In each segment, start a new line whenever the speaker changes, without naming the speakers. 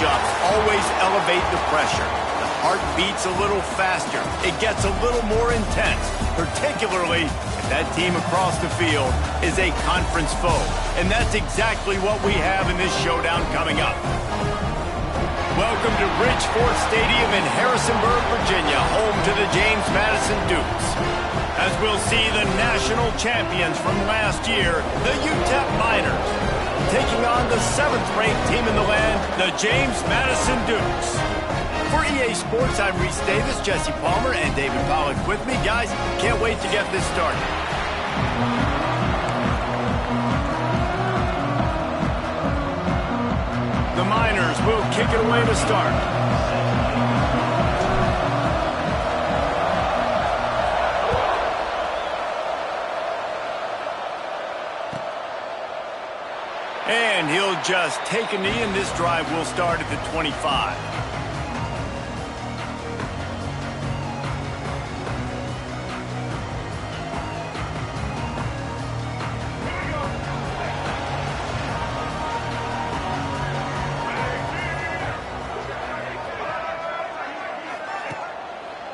matchups always elevate the pressure. The heart beats a little faster. It gets a little more intense, particularly if that team across the field is a conference foe. And that's exactly what we have in this showdown coming up. Welcome to Bridgeport Stadium in Harrisonburg, Virginia, home to the James Madison Dukes. As we'll see the national champions from last year, the UTEP Miners, taking on the 7th-ranked team in the land, the James Madison Dukes. For EA Sports, I'm Reese Davis, Jesse Palmer, and David Pollack with me. Guys, can't wait to get this started. The Miners will kick it away to start. And he'll just take a knee, and this drive will start at the 25.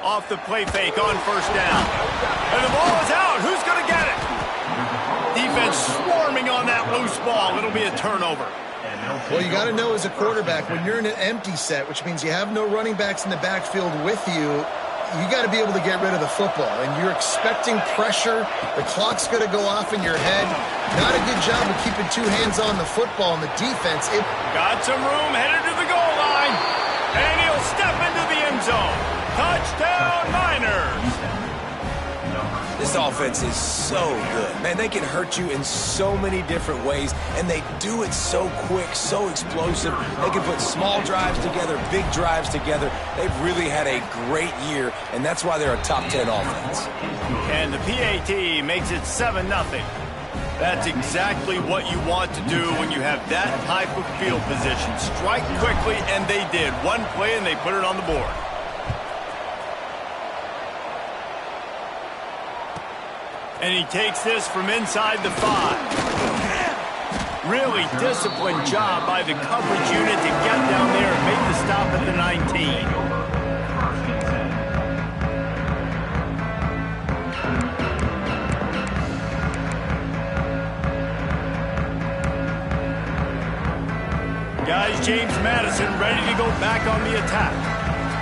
Off the play fake on first down. And the ball is out. Who's going to get it? Defense swarming on that loose ball. It'll be a turnover.
Well, you got to know as a quarterback, when you're in an empty set, which means you have no running backs in the backfield with you, you got to be able to get rid of the football. And you're expecting pressure. The clock's going to go off in your head. Not a good job of keeping two hands on the football and the defense.
Got some room, headed to the goal line. And he'll step into the end zone. Touchdown, Miners!
This offense is so good. Man, they can hurt you in so many different ways, and they do it so quick, so explosive. They can put small drives together, big drives together. They've really had a great year, and that's why they're a top 10 offense.
And the PAT makes it 7-0. That's exactly what you want to do when you have that type of field position. Strike quickly, and they did. One play, and they put it on the board. And he takes this from inside the 5. Really disciplined job by the coverage unit to get down there and make the stop at the 19. Guys, James Madison ready to go back on the attack.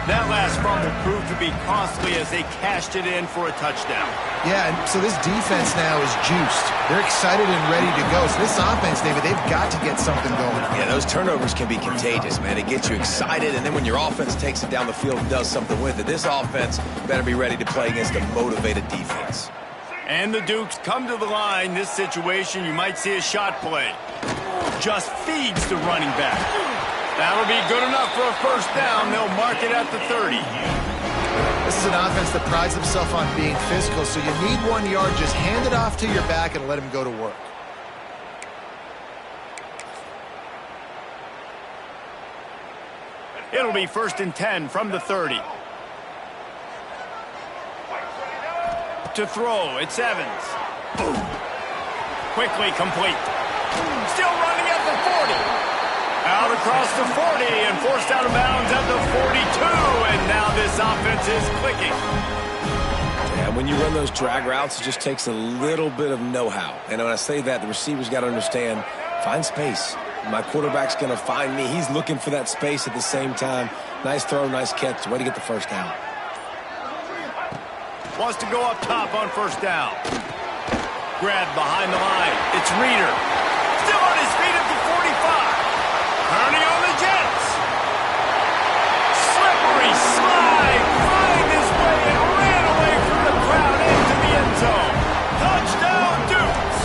That last fumble proved to be costly as they cashed it in for a touchdown.
Yeah, and so this defense now is juiced. They're excited and ready to go. So this offense, David, they've got to get something going.
Yeah, those turnovers can be contagious, man. It gets you excited, and then when your offense takes it down the field and does something with it, this offense better be ready to play against a motivated defense.
And the Dukes come to the line. This situation, you might see a shot play. Just feeds the running back. That'll be good enough for a first down. They'll mark it at the 30.
This is an offense that prides themselves on being physical, so you need 1 yard. Just hand it off to your back and let him go to work.
It'll be 1st and 10 from the 30. To throw, it's Evans. Quickly complete. Still running at the 40. Out across the 40 and forced out of bounds at the 42. And now this offense is clicking.
Yeah, when you run those drag routes, it just takes a little bit of know-how. And when I say that, the receivers got to understand, find space. My quarterback's going to find me. He's looking for that space at the same time. Nice throw, nice catch. Way to get the first down.
Wants to go up top on first down. Grab behind the line. It's Reeder. Still on his feet at the 45. Turning on the Jets. Slippery slide. Find his way and ran away from the crowd into the end zone. Touchdown, Dukes.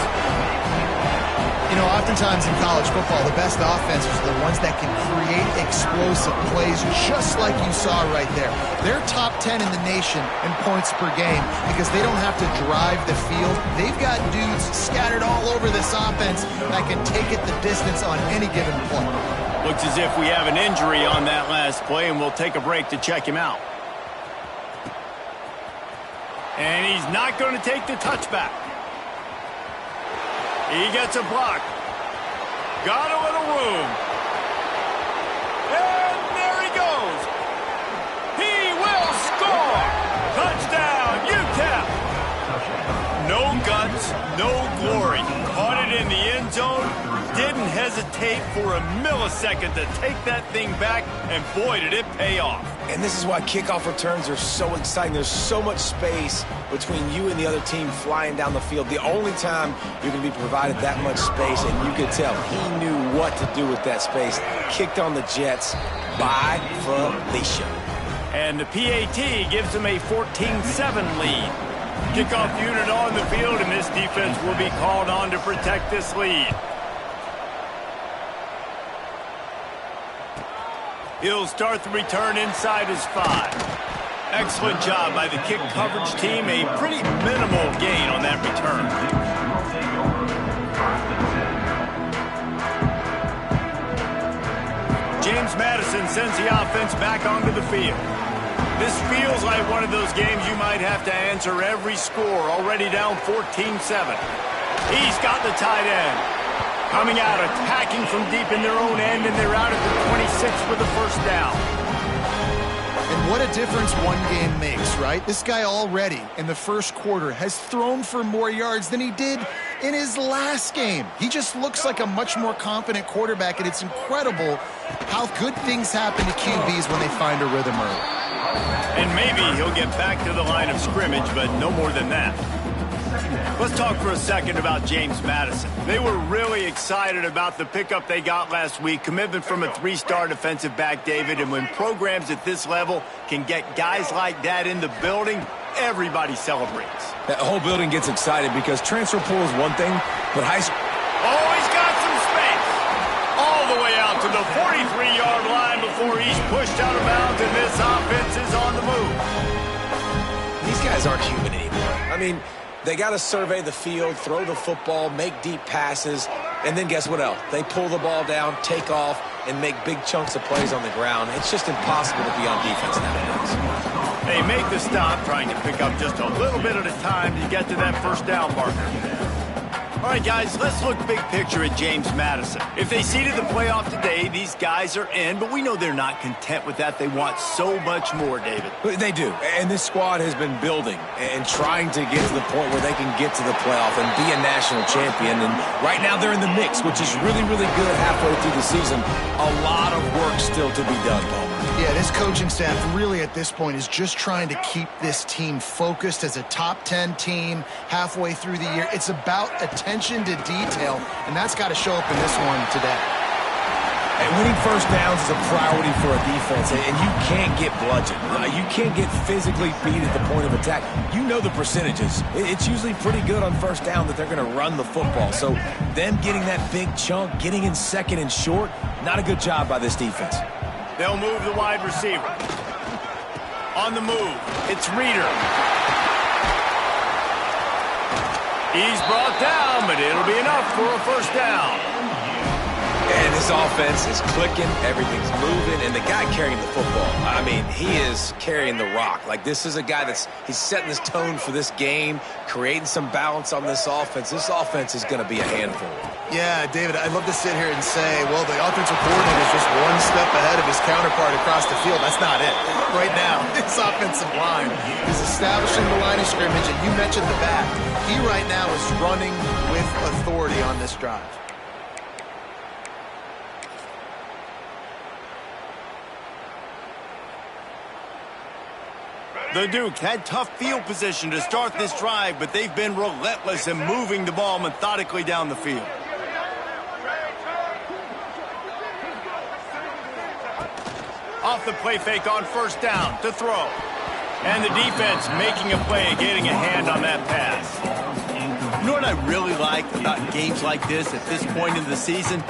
You know, oftentimes in college football, the best offenses are the ones that can create explosive plays just like you saw right there. They're top 10 in the nation in points per game because they don't have to drive the field. They've got dudes scattered all over this offense that can take it the distance on any given play.
Looks as if we have an injury on that last play, and we'll take a break to check him out. And he's not going to take the touchback. He gets a block. Got a little room. no glory. Caught it in the end zone. Didn't hesitate for a millisecond to take that thing back, and boy, did it pay off.
And this is why kickoff returns are so exciting. There's so much space between you and the other team flying down the field. The only time you can be provided that much space, and you could tell he knew what to do with that space. Kicked on the Jets by Felicia.
And the PAT gives them a 14-7 lead. Kickoff unit on the field, and this defense will be called on to protect this lead. He'll start the return inside his 5. Excellent job by the kick coverage team. A pretty minimal gain on that return. James Madison sends the offense back onto the field. This feels like one of those games you might have to answer every score. Already down 14-7. He's got the tight end. Coming out, attacking from deep in their own end, and they're out at the 26 with the first down.
And what a difference one game makes, right? This guy already in the first quarter has thrown for more yards than he did in his last game. He just looks like a much more confident quarterback, and it's incredible how good things happen to QBs when they find a rhythm early.
And maybe he'll get back to the line of scrimmage, but no more than that. Let's talk for a second about James Madison. They were really excited about the pickup they got last week. Commitment from a 3-star defensive back, David. And when programs at this level can get guys like that in the building, everybody celebrates.
That whole building gets excited because transfer pool is one thing, but high school...
Oh, he's got some space. All the way out to the 43-yard line before he's pushed out of bounds, and this offense is on the move.
These guys aren't human anymore. I mean... They got to survey the field, throw the football, make deep passes, and then guess what else? They pull the ball down, take off, and make big chunks of plays on the ground. It's just impossible to be on defense nowadays.
They make the stop, trying to pick up just a little bit at a time to get to that first down marker. All right, guys, let's look big picture at James Madison. If they seeded the playoff today, these guys are in, but we know they're not content with that. They want so much more, David.
They do, and this squad has been building and trying to get to the point where they can get to the playoff and be a national champion. And right now they're in the mix, which is really, really good halfway through the season. A lot of work still to be done, Palmer.
Yeah, this coaching staff really at this point is just trying to keep this team focused as a top 10 team halfway through the year. It's about attention to detail, and that's got to show up in this one today.
And winning first downs is a priority for a defense, and you can't get bludgeoned. You can't get physically beat at the point of attack. You know the percentages. It's usually pretty good on first down that they're going to run the football. So them getting that big chunk, getting in second and short, not a good job by this defense.
They'll move the wide receiver. On the move, it's Reeder. He's brought down, but it'll be enough for a first down.
And this offense is clicking, everything's moving, and the guy carrying the football, I mean, he is carrying the rock. Like, this is a guy he's setting this tone for this game, creating some balance on this offense. This offense is going to be a handful.
Yeah, David, I'd love to sit here and say, well, the offensive coordinator is just one step ahead of his counterpart across the field. That's not it. Right now, this offensive line is establishing the line of scrimmage, and you mentioned the back. He right now is running with authority on this drive.
The Duke had tough field position to start this drive, but they've been relentless in moving the ball methodically down the field. Off the play fake on first down to throw. And the defense making a play, getting a hand on that pass. You know what I really like about games like this at this point in the season?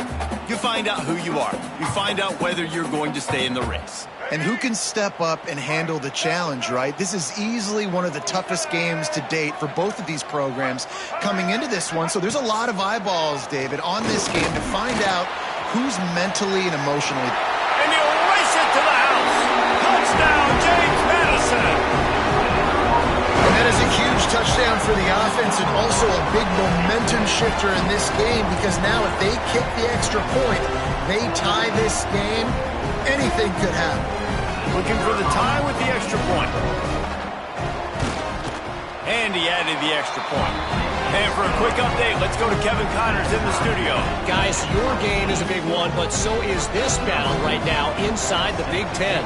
You find out who you are. You find out whether you're going to stay in the race.
And who can step up and handle the challenge, right? This is easily one of the toughest games to date for both of these programs coming into this one. So there's a lot of eyeballs, David, on this game to find out who's mentally and emotionally.
And he'll race it to the house. Touchdown, James Madison.
And that is a huge touchdown for the offense and also a big momentum shifter in this game because now if they kick the extra point, they tie this game, anything could happen.
Looking for the tie with the extra point. And he added the extra point. And for a quick update, let's go to Kevin Connors in the studio.
Guys, your game is a big one, but so is this battle right now inside the Big Ten.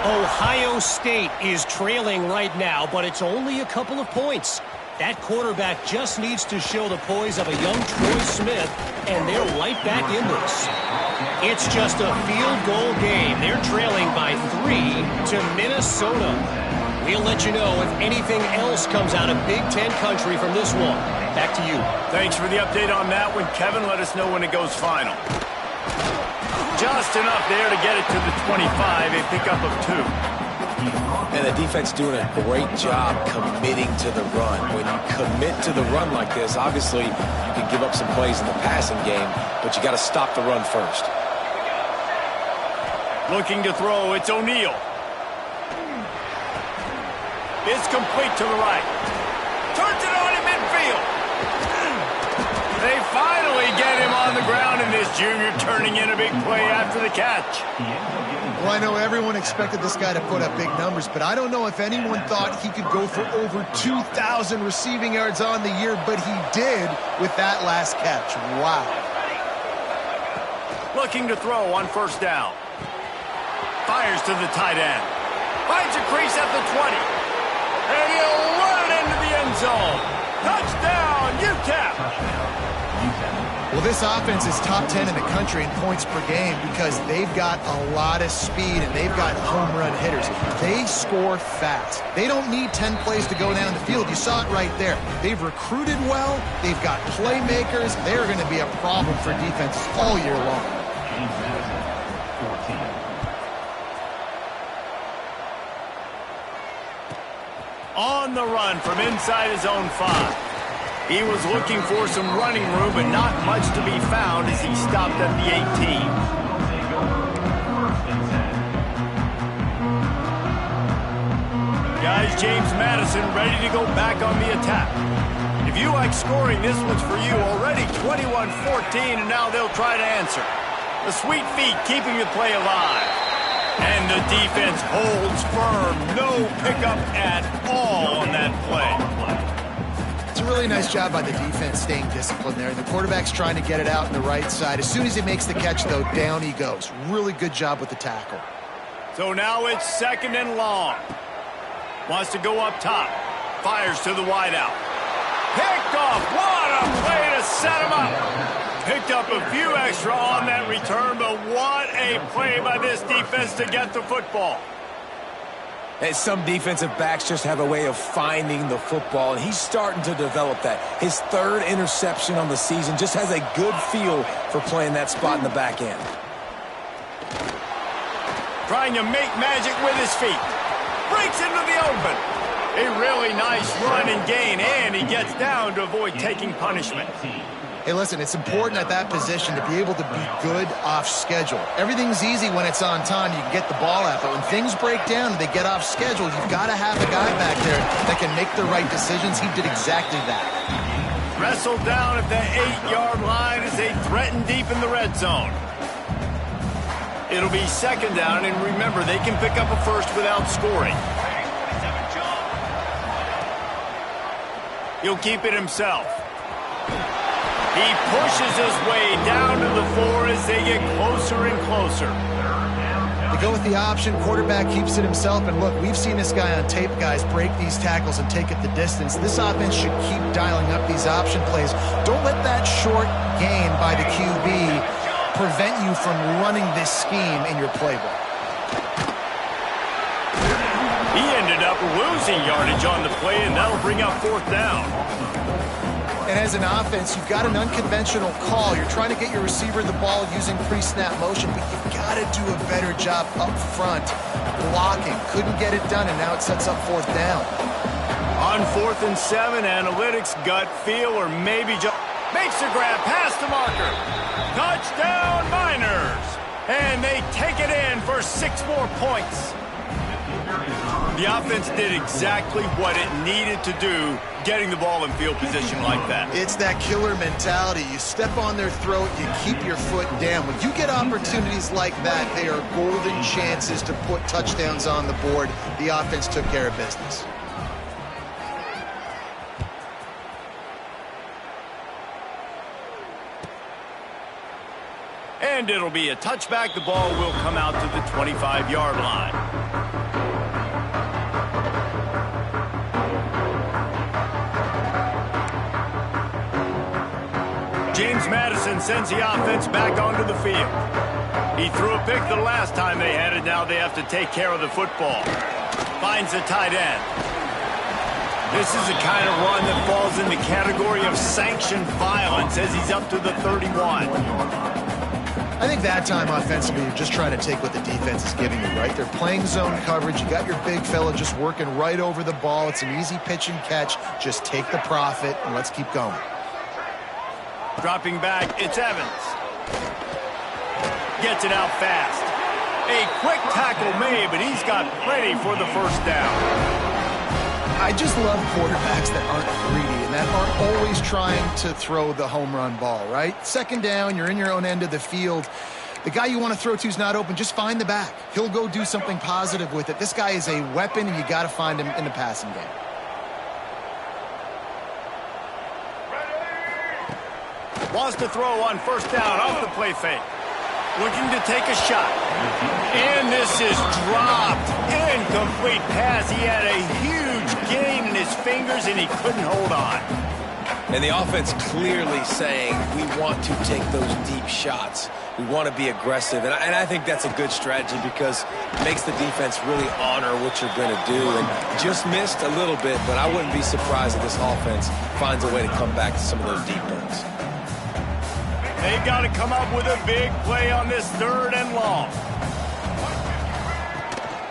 Ohio State is trailing right now, but it's only a couple of points. That quarterback just needs to show the poise of a young Troy Smith, and they're right back in this. It's just a field goal game. They're trailing by 3 to Minnesota. We'll let you know if anything else comes out of Big Ten country from this one. Back to you.
Thanks for the update on that one, Kevin. Let us know when it goes final. Just enough there to get it to the 25, a pickup of 2.
And the defense doing a great job committing to the run. When you commit to the run like this, obviously you can give up some plays in the passing game, but you got to stop the run first.
Looking to throw, it's O'Neal. It's complete to the right. Turns it on in midfield. They finally get him on the ground, and this junior turning in a big play after the catch.
Well, I know everyone expected this guy to put up big numbers, but I don't know if anyone thought he could go for over 2,000 receiving yards on the year, but he did with that last catch. Wow.
Looking to throw on first down. Fires to the tight end. Finds a crease at the 20. And he'll run it into the end zone. Touchdown, UTEP!
Well, this offense is top 10 in the country in points per game because they've got a lot of speed and they've got home run hitters. They score fast. They don't need 10 plays to go down the field. You saw it right there. They've recruited well. They've got playmakers. They're going to be a problem for defenses all year long.
On the run from inside his own 5. He was looking for some running room, but not much to be found as he stopped at the 18. Guys, James Madison ready to go back on the attack. If you like scoring, this one's for you. Already 21-14, and now they'll try to answer. The sweet feet keeping the play alive. And the defense holds firm. No pickup at all on that play.
It's a really nice job by the defense staying disciplined there. The quarterback's trying to get it out on the right side. As soon as he makes the catch, though, down he goes. Really good job with the tackle.
So now it's 2nd and long. Wants to go up top. Fires to the wideout. Picked off. What a play to set him up. Picked up a few extra on that return, but what a play by this defense to get the football.
And some defensive backs just have a way of finding the football, and he's starting to develop that. His 3rd interception on the season, just has a good feel for playing that spot in the back end.
Trying to make magic with his feet. Breaks into the open. A really nice run and gain, and he gets down to avoid taking punishment.
Hey, listen, it's important at that position to be able to be good off schedule. Everything's easy when it's on time. You can get the ball out, but when things break down and they get off schedule, you've got to have a guy back there that can make the right decisions. He did exactly that.
Wrestled down at the 8-yard line as they threaten deep in the red zone. It'll be 2nd down, and remember, they can pick up a first without scoring. He'll keep it himself. He pushes his way down to the 4 as they get closer and closer.
They go with the option. Quarterback keeps it himself. And look, we've seen this guy on tape, guys, break these tackles and take it the distance. This offense should keep dialing up these option plays. Don't let that short gain by the QB prevent you from running this scheme in your playbook.
He ended up losing yardage on the play, and that'll bring up 4th down.
And as an offense, you've got an unconventional call. You're trying to get your receiver the ball using pre-snap motion, but you've got to do a better job up front blocking. Couldn't get it done, and now it sets up 4th down.
On 4th and 7, analytics, gut feel, or maybe just makes the grab past the marker. Touchdown, Miners! And they take it in for 6 more points. The offense did exactly what it needed to do, getting the ball in field position like that.
It's that killer mentality. You step on their throat, you keep your foot down. When you get opportunities like that, they are golden chances to put touchdowns on the board. The offense took care of business.
And it'll be a touchback. The ball will come out to the 25-yard line. James Madison sends the offense back onto the field. He threw a pick the last time they had it. Now they have to take care of the football. Finds the tight end. This is the kind of run that falls in the category of sanctioned violence as he's up to the 31.
I think that time offensively, you're just trying to take what the defense is giving you, right? They're playing zone coverage. You got your big fella just working right over the ball. It's an easy pitch and catch. Just take the profit and let's keep going.
Dropping back, it's Evans. Gets it out fast. A quick tackle made, but he's got plenty for the first down.
I just love quarterbacks that aren't greedy and that aren't always trying to throw the home run ball, right? Second down, you're in your own end of the field. The guy you want to throw to is not open. Just find the back. He'll go do something positive with it. This guy is a weapon, and you got to find him in the passing game.
Wants to throw on first down off the play fake. Looking to take a shot. And this is dropped. Incomplete pass. He had a huge gain in his fingers, and he couldn't hold on.
And the offense clearly saying, we want to take those deep shots. We want to be aggressive. And I think that's a good strategy because it makes the defense really honor what you're going to do. And just missed a little bit, but I wouldn't be surprised if this offense finds a way to come back to some of those deep ones.
They've got to come up with a big play on this 3rd and long.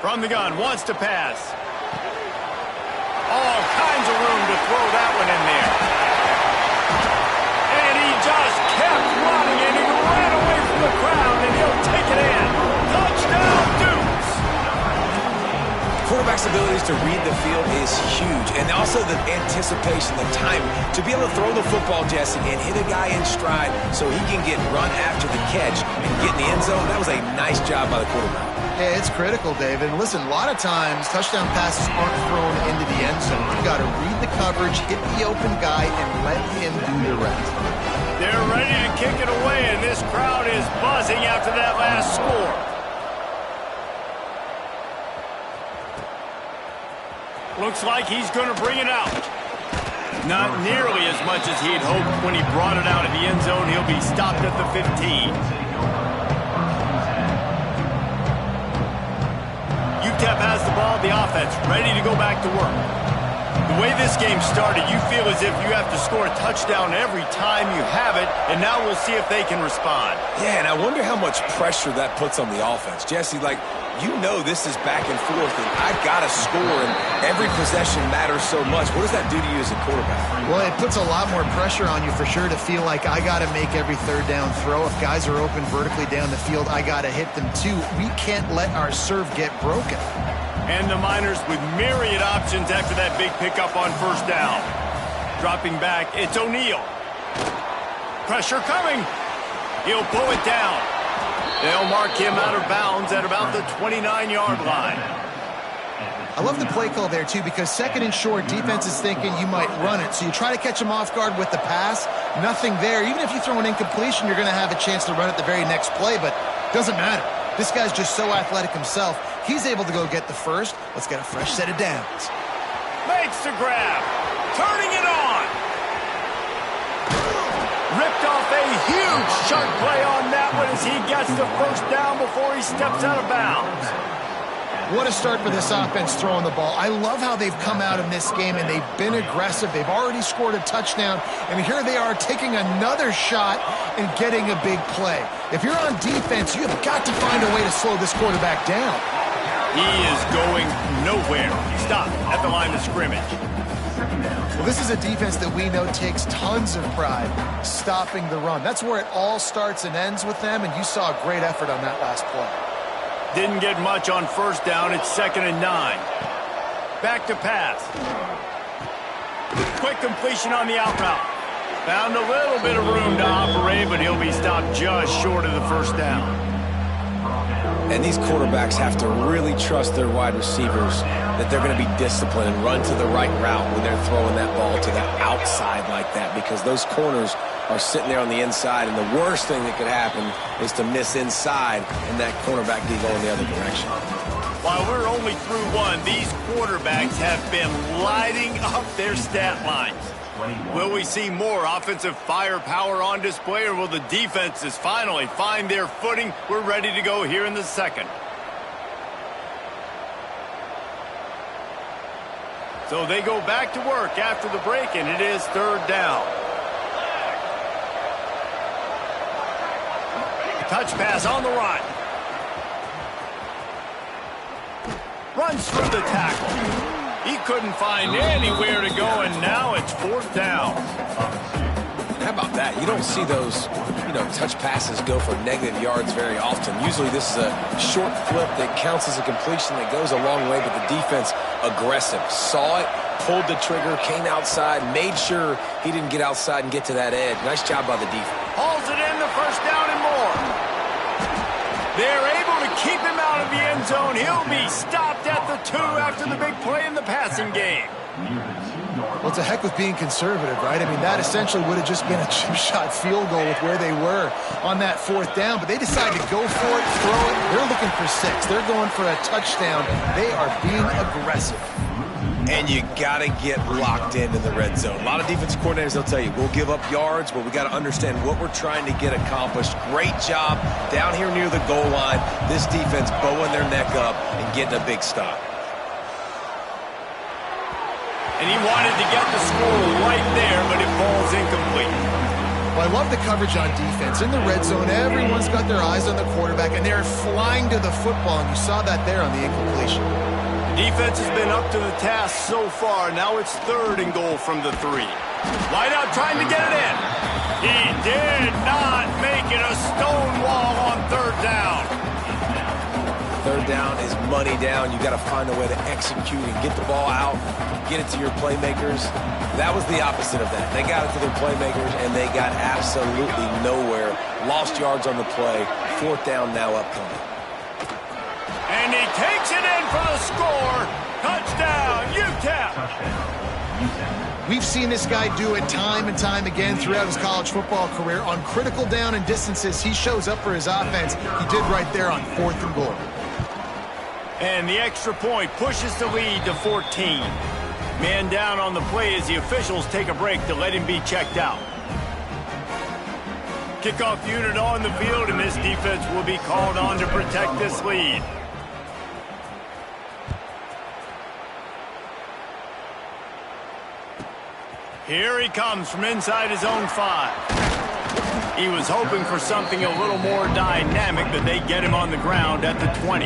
From the gun, wants to pass. All kinds of room to throw that one in there. And he just kept running, and he ran away from the crowd, and he'll take it in. Touchdown, Dukes!
Quarterback's abilities to read the field is huge, and also the anticipation, the time to be able to throw the football, Jesse, and hit a guy in stride so he can get run after the catch and get in the end zone. That was a nice job by the quarterback.
Yeah, it's critical, David. And listen, a lot of times touchdown passes aren't thrown into the end zone. You've got to read the coverage, hit the open guy, and let him do the rest.
They're ready to kick it away, and this crowd is buzzing after that last score. Looks like he's going to bring it out. Not nearly as much as he'd hoped when he brought it out in the end zone. He'll be stopped at the 15. UTEP has the ball, the offense ready to go back to work. The way this game started, you feel as if you have to score a touchdown every time you have it, and now we'll see if they can respond.
Yeah, and I wonder how much pressure that puts on the offense. Jesse, like, you know this is back and forth, and I've got to score, and every possession matters so much. What does that do to you as a quarterback?
Well, it puts a lot more pressure on you for sure to feel like I got to make every 3rd down throw. If guys are open vertically down the field, I got to hit them too. We can't let our serve get broken.
And the Miners with myriad options after that big pickup on first down. Dropping back, it's O'Neal. Pressure coming. He'll pull it down. They'll mark him out of bounds at about the 29-yard line.
I love the play call there, too, because 2nd and short, defense is thinking you might run it. So you try to catch him off guard with the pass. Nothing there. Even if you throw an incompletion, you're going to have a chance to run it the very next play, but it doesn't matter. This guy's just so athletic himself. He's able to go get the first. Let's get a fresh set of downs.
Makes the grab. Turning it on. Ripped off a huge chunk play on that one as he gets the first down before he steps out of bounds.
What a start for this offense throwing the ball. I love how they've come out in this game, and they've been aggressive. They've already scored a touchdown, and here they are taking another shot and getting a big play. If you're on defense, you've got to find a way to slow this quarterback down.
He is going nowhere. Stop at the line of scrimmage.
Well, this is a defense that we know takes tons of pride stopping the run. That's where it all starts and ends with them, and you saw a great effort on that last play.
Didn't get much on first down. It's 2nd and 9. Back to pass. Quick completion on the out route. Found a little bit of room to operate, but he'll be stopped just short of the first down.
And these quarterbacks have to really trust their wide receivers that they're going to be disciplined and run to the right route when they're throwing that ball to the outside like that, because those corners are sitting there on the inside, and the worst thing that could happen is to miss inside and that cornerback be going the other direction.
While we're only through one, these quarterbacks have been lighting up their stat lines. Will we see more offensive firepower on display, or will the defenses finally find their footing? We're ready to go here in the second. So they go back to work after the break, and it is third down. Touch pass on the run. Runs through the tackle. He couldn't find anywhere to go, and now it's fourth down.
How about that? You don't see those, touch passes go for negative yards very often. Usually this is a short flip that counts as a completion that goes a long way, but the defense aggressive. Saw it, pulled the trigger, came outside, made sure he didn't get outside and get to that edge. Nice job by the defense.
Hauls it in, the first down and more. They're able to keep him out of the end zone. He'll be stopped at the 2 after the big play in the passing game.
Well, it's a heck with being conservative, right? I mean, that essentially would have just been a chip-shot field goal with where they were on that fourth down, but they decided to go for it, throw it. They're looking for 6. They're going for a touchdown. They are being aggressive.
And you got to get locked in the red zone. A lot of defensive coordinators, they'll tell you, we'll give up yards, but we got to understand what we're trying to get accomplished. Great job down here near the goal line. This defense bowing their neck up and getting a big stop.
And he wanted to get the score right there, but it falls incomplete.
Well, I love the coverage on defense. In the red zone, everyone's got their eyes on the quarterback, and they're flying to the football, and you saw that there on the incompletion.
Defense has been up to the task so far. Now it's third and goal from the 3. Wide out trying to get it in. He did not make it. A stone wall on third down.
Third down is money down. You got to find a way to execute and get the ball out, get it to your playmakers. That was the opposite of that. They got it to their playmakers, and they got absolutely nowhere. Lost yards on the play. Fourth down now upcoming.
And he takes it in for the score. Touchdown, UTEP.
We've seen this guy do it time and time again throughout his college football career. On critical down and distances, he shows up for his offense. He did right there on fourth and goal.
And the extra point pushes the lead to 14. Man down on the play as the officials take a break to let him be checked out. Kickoff unit on the field, and this defense will be called on to protect this lead. Here he comes from inside his own 5. He was hoping for something a little more dynamic, but they get him on the ground at the 20.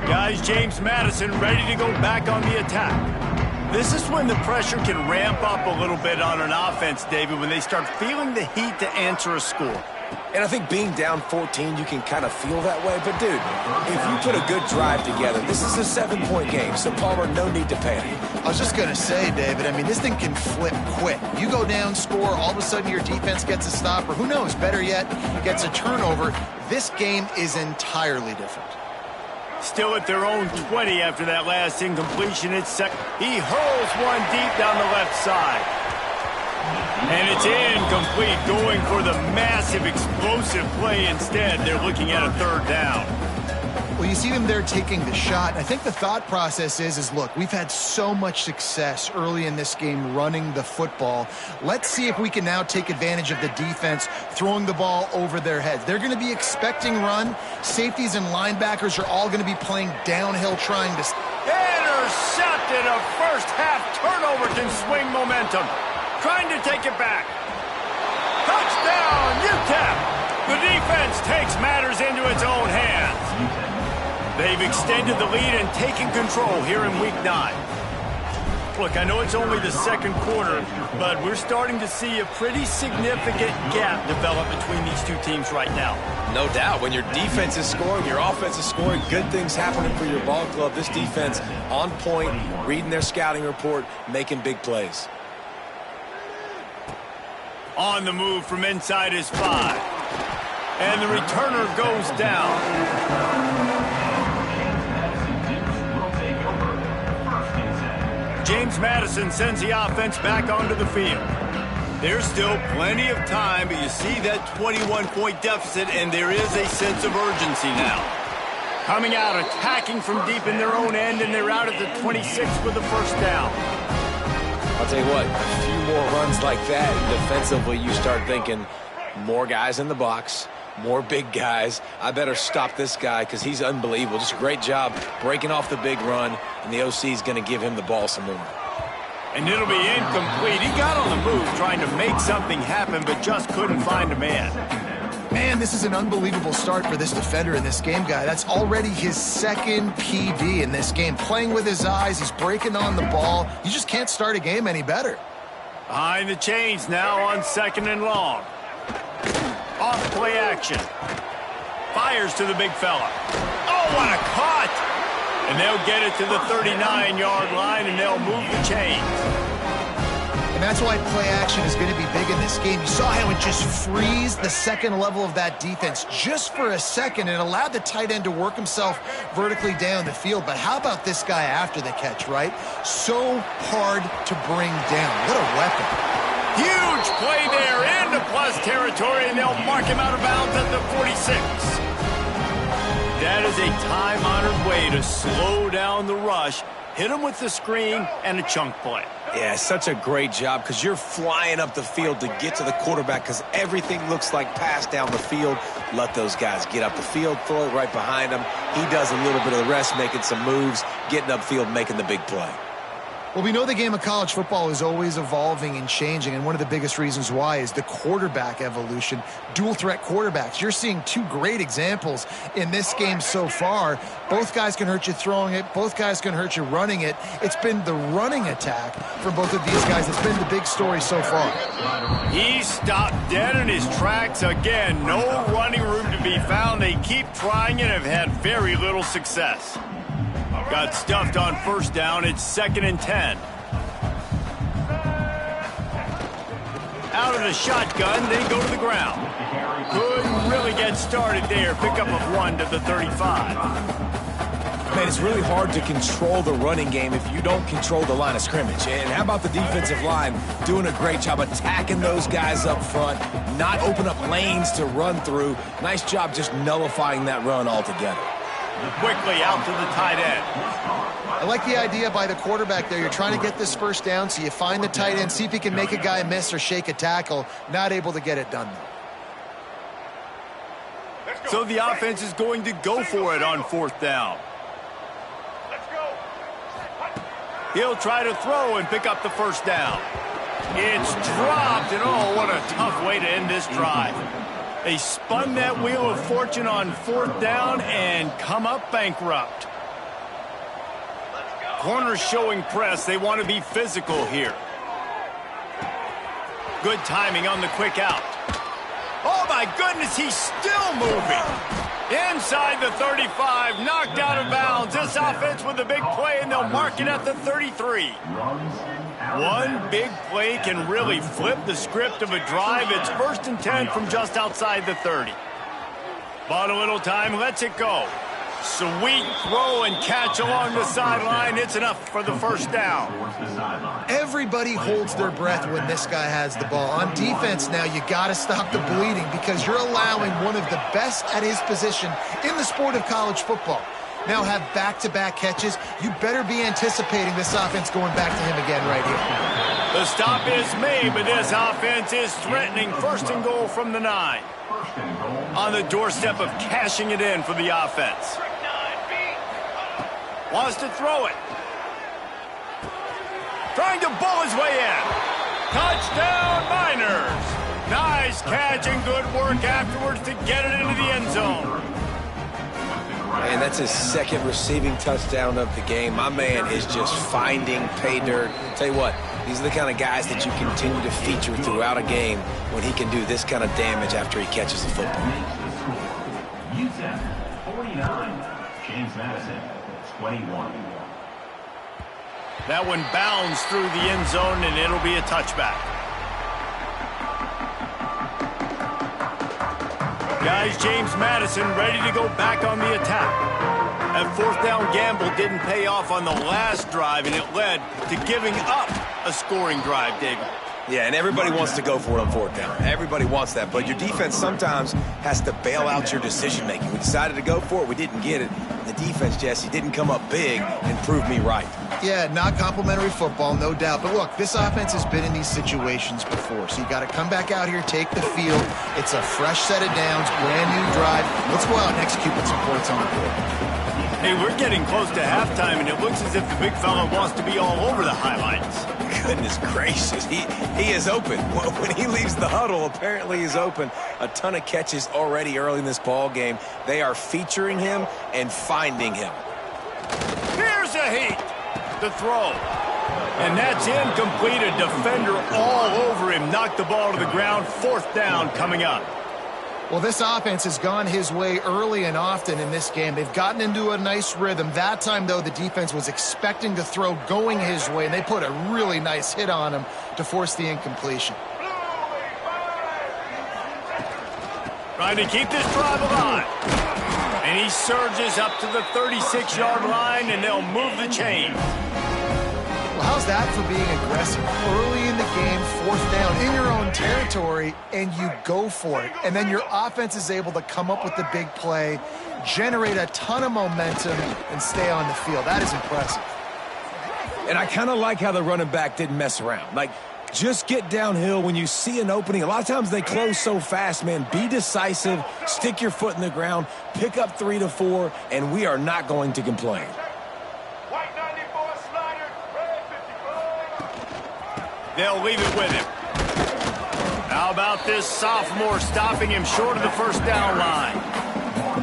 Guys, James Madison ready to go back on the attack. This is when the pressure can ramp up a little bit on an offense, David, when they start feeling the heat to answer a score.
And I think being down 14, you can kind of feel that way. But, dude, if you put a good drive together, this is a 7-point game. So, Palmer, no need to panic.
I was just going to say, David, I mean, this thing can flip quick. You go down, score, all of a sudden your defense gets a stop, or who knows, better yet, gets a turnover. This game is entirely different.
Still at their own 20 after that last incompletion. He hurls one deep down the left side. And it's incomplete, going for the massive explosive play instead. They're looking at a third down.
Well, you see them there taking the shot. I think the thought process is look, we've had so much success early in this game running the football. Let's see if we can now take advantage of the defense throwing the ball over their heads. They're going to be expecting run. Safeties and linebackers are all going to be playing downhill trying to...
Intercepted. A first half turnover can swing momentum. Trying to take it back. Touchdown, UTEP. The defense takes matters into its own hands. They've extended the lead and taken control here in Week 9. Look, I know it's only the second quarter, but we're starting to see a pretty significant gap develop between these two teams right now.
No doubt. When your defense is scoring, your offense is scoring, good things happening for your ball club. This defense on point, reading their scouting report, making big plays.
On the move from inside his 5. And the returner goes down. James Madison sends the offense back onto the field. There's still plenty of time, but you see that 21-point deficit, and there is a sense of urgency now. Coming out, attacking from deep in their own end, and they're out at the 26 with the first down.
I'll tell you what, a few more runs like that, and defensively you start thinking, more guys in the box, more big guys. I better stop this guy because he's unbelievable. Just a great job breaking off the big run, and the OC is going to give him the ball some more.
And it'll be incomplete. He got on the move trying to make something happen, but just couldn't find a man.
Man, this is an unbelievable start for this defender in this game, guy. That's already his second PB in this game. Playing with his eyes, he's breaking on the ball. You just can't start a game any better.
Behind the chains now on 2nd and long. Off play action. Fires to the big fella. Oh, what a cut! And they'll get it to the 39-yard line, and they'll move the chains.
And that's why play action is going to be big in this game. You saw how it just freezed the second level of that defense just for a second. It allowed the tight end to work himself vertically down the field. But how about this guy after the catch, right? So hard to bring down. What a weapon.
Huge play there into plus territory, and they'll mark him out of bounds at the 46. That is a time-honored way to slow down the rush, hit him with the screen, and a chunk play.
Yeah, such a great job because you're flying up the field to get to the quarterback because everything looks like pass down the field. Let those guys get up the field, throw it right behind him. He does a little bit of the rest, making some moves, getting upfield, making the big play.
Well, we know the game of college football is always evolving and changing, and one of the biggest reasons why is the quarterback evolution. Dual-threat quarterbacks. You're seeing two great examples in this game so far. Both guys can hurt you throwing it. Both guys can hurt you running it. It's been the running attack for both of these guys that's been the big story so far.
He stopped dead in his tracks again. No running room to be found. They keep trying and have had very little success. Got stuffed on first down. It's 2nd and 10. Out of the shotgun, they go to the ground. Couldn't really get started there. Pickup of 1 to the 35.
Man, it's really hard to control the running game if you don't control the line of scrimmage. And how about the defensive line doing a great job attacking those guys up front, not open up lanes to run through. Nice job just nullifying that run altogether.
Quickly out to the tight end.
I like the idea by the quarterback there. You're trying to get this first down, so you find the tight end, see if he can make a guy miss or shake a tackle. Not able to get it done, though.
So the offense is going to go for it on 4th down. He'll try to throw and pick up the first down. It's dropped, and oh, what a tough way to end this drive. They spun that wheel of fortune on 4th down and come up bankrupt. Corners showing press. They want to be physical here. Good timing on the quick out. Oh, my goodness, he's still moving. Inside the 35, knocked out of bounds. This offense with a big play, and they'll mark it at the 33. One big play can really flip the script of a drive. It's 1st and 10 from just outside the 30. Bought a little time, lets it go. Sweet throw and catch along the sideline. It's enough for the first down.
Everybody holds their breath when this guy has the ball. On defense now, you got to stop the bleeding because you're allowing one of the best at his position in the sport of college football. Now have back-to-back catches. You better be anticipating this offense going back to him again right here.
The stop is made, but this offense is threatening 1st and goal from the 9. On the doorstep of cashing it in for the offense. Wants to throw it. Trying to bull his way in. Touchdown, Miners. Nice catch and good work afterwards to get it into the end zone.
And that's his second receiving touchdown of the game. My man is just finding pay dirt. Tell you what, these are the kind of guys that you continue to feature throughout a game when he can do this kind of damage after he catches the football.
UTEP 49, James Madison 21.
That one bounds through the end zone, and it'll be a touchback. Guys, James Madison ready to go back on the attack. That fourth down gamble didn't pay off on the last drive, and it led to giving up a scoring drive, David.
Yeah, and everybody wants to go for it on fourth down. Everybody wants that, but your defense sometimes has to bail out your decision-making. We decided to go for it. We didn't get it. The defense, Jesse, didn't come up big and prove me right.
Yeah, not complimentary football, no doubt. But look, this offense has been in these situations before, so you got to come back out here, take the field. It's a fresh set of downs, brand new drive. Let's go out and execute with some points on the board.
Hey, we're getting close to halftime, and it looks as if the big fella wants to be all over the highlights.
Goodness gracious, he is open. When he leaves the huddle, apparently he's open. A ton of catches already early in this ball game. They are featuring him and finding him.
Here's a heat. The throw. And that's incomplete. A defender all over him. Knocked the ball to the ground. Fourth down coming up.
Well, this offense has gone his way early and often in this game. They've gotten into a nice rhythm. That time, though, the defense was expecting to throw going his way, and they put a really nice hit on him to force the incompletion.
Trying to keep this drive alive. And he surges up to the 36-yard line, and they'll move the chain.
Well, how's that for being aggressive? Early in the game, fourth down in your own territory, and you go for it. And then your offense is able to come up with the big play, generate a ton of momentum, and stay on the field. That is impressive.
And I kind of like how the running back didn't mess around. Like, just get downhill when you see an opening. A lot of times they close so fast, man. Be decisive, stick your foot in the ground, pick up 3 to 4, and we are not going to complain.
They'll leave it with him. How about this sophomore stopping him short of the first down line?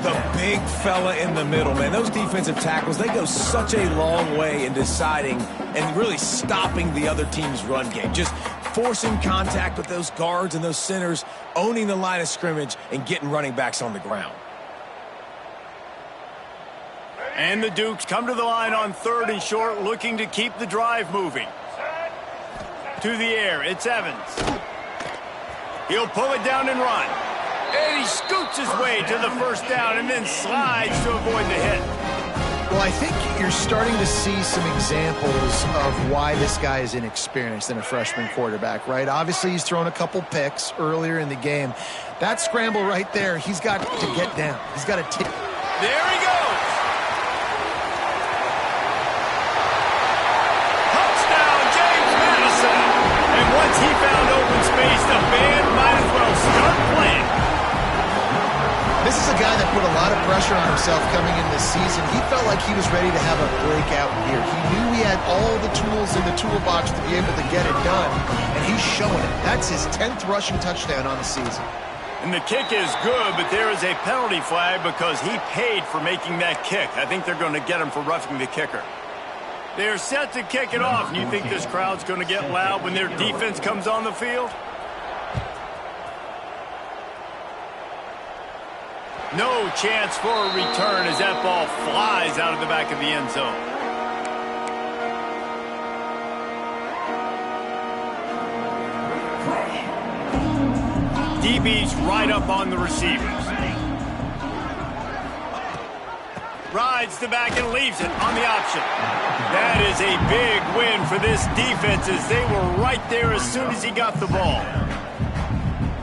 The big fella in the middle, man. Those defensive tackles, they go such a long way in deciding and really stopping the other team's run game. Just forcing contact with those guards and those centers, owning the line of scrimmage, and getting running backs on the ground.
And the Dukes come to the line on 3rd and short, looking to keep the drive moving. To the air, it's Evans. He'll pull it down and run. And he scoots his way to the first down and then slides to avoid the hit.
Well, I think you're starting to see some examples of why this guy is inexperienced in a freshman quarterback, right? Obviously, he's thrown a couple picks earlier in the game. That scramble right there, he's got to get down. He's got to take.
There he goes. Touchdown, James Madison. And once he found open space, the band might as well start playing.
This is a guy that put a lot of pressure on himself coming in this season. He felt like he was ready to have a breakout year. He knew he had all the tools in the toolbox to be able to get it done, and he's showing it. That's his 10th rushing touchdown on the season.
And the kick is good, but there is a penalty flag because he paid for making that kick. I think they're going to get him for roughing the kicker. They're set to kick it off, and you think this crowd's going to get loud when their defense comes on the field? No chance for a return as that ball flies out of the back of the end zone. DB's right up on the receivers. Rides the back and leaves it on the option. That is a big win for this defense as they were right there as soon as he got the ball.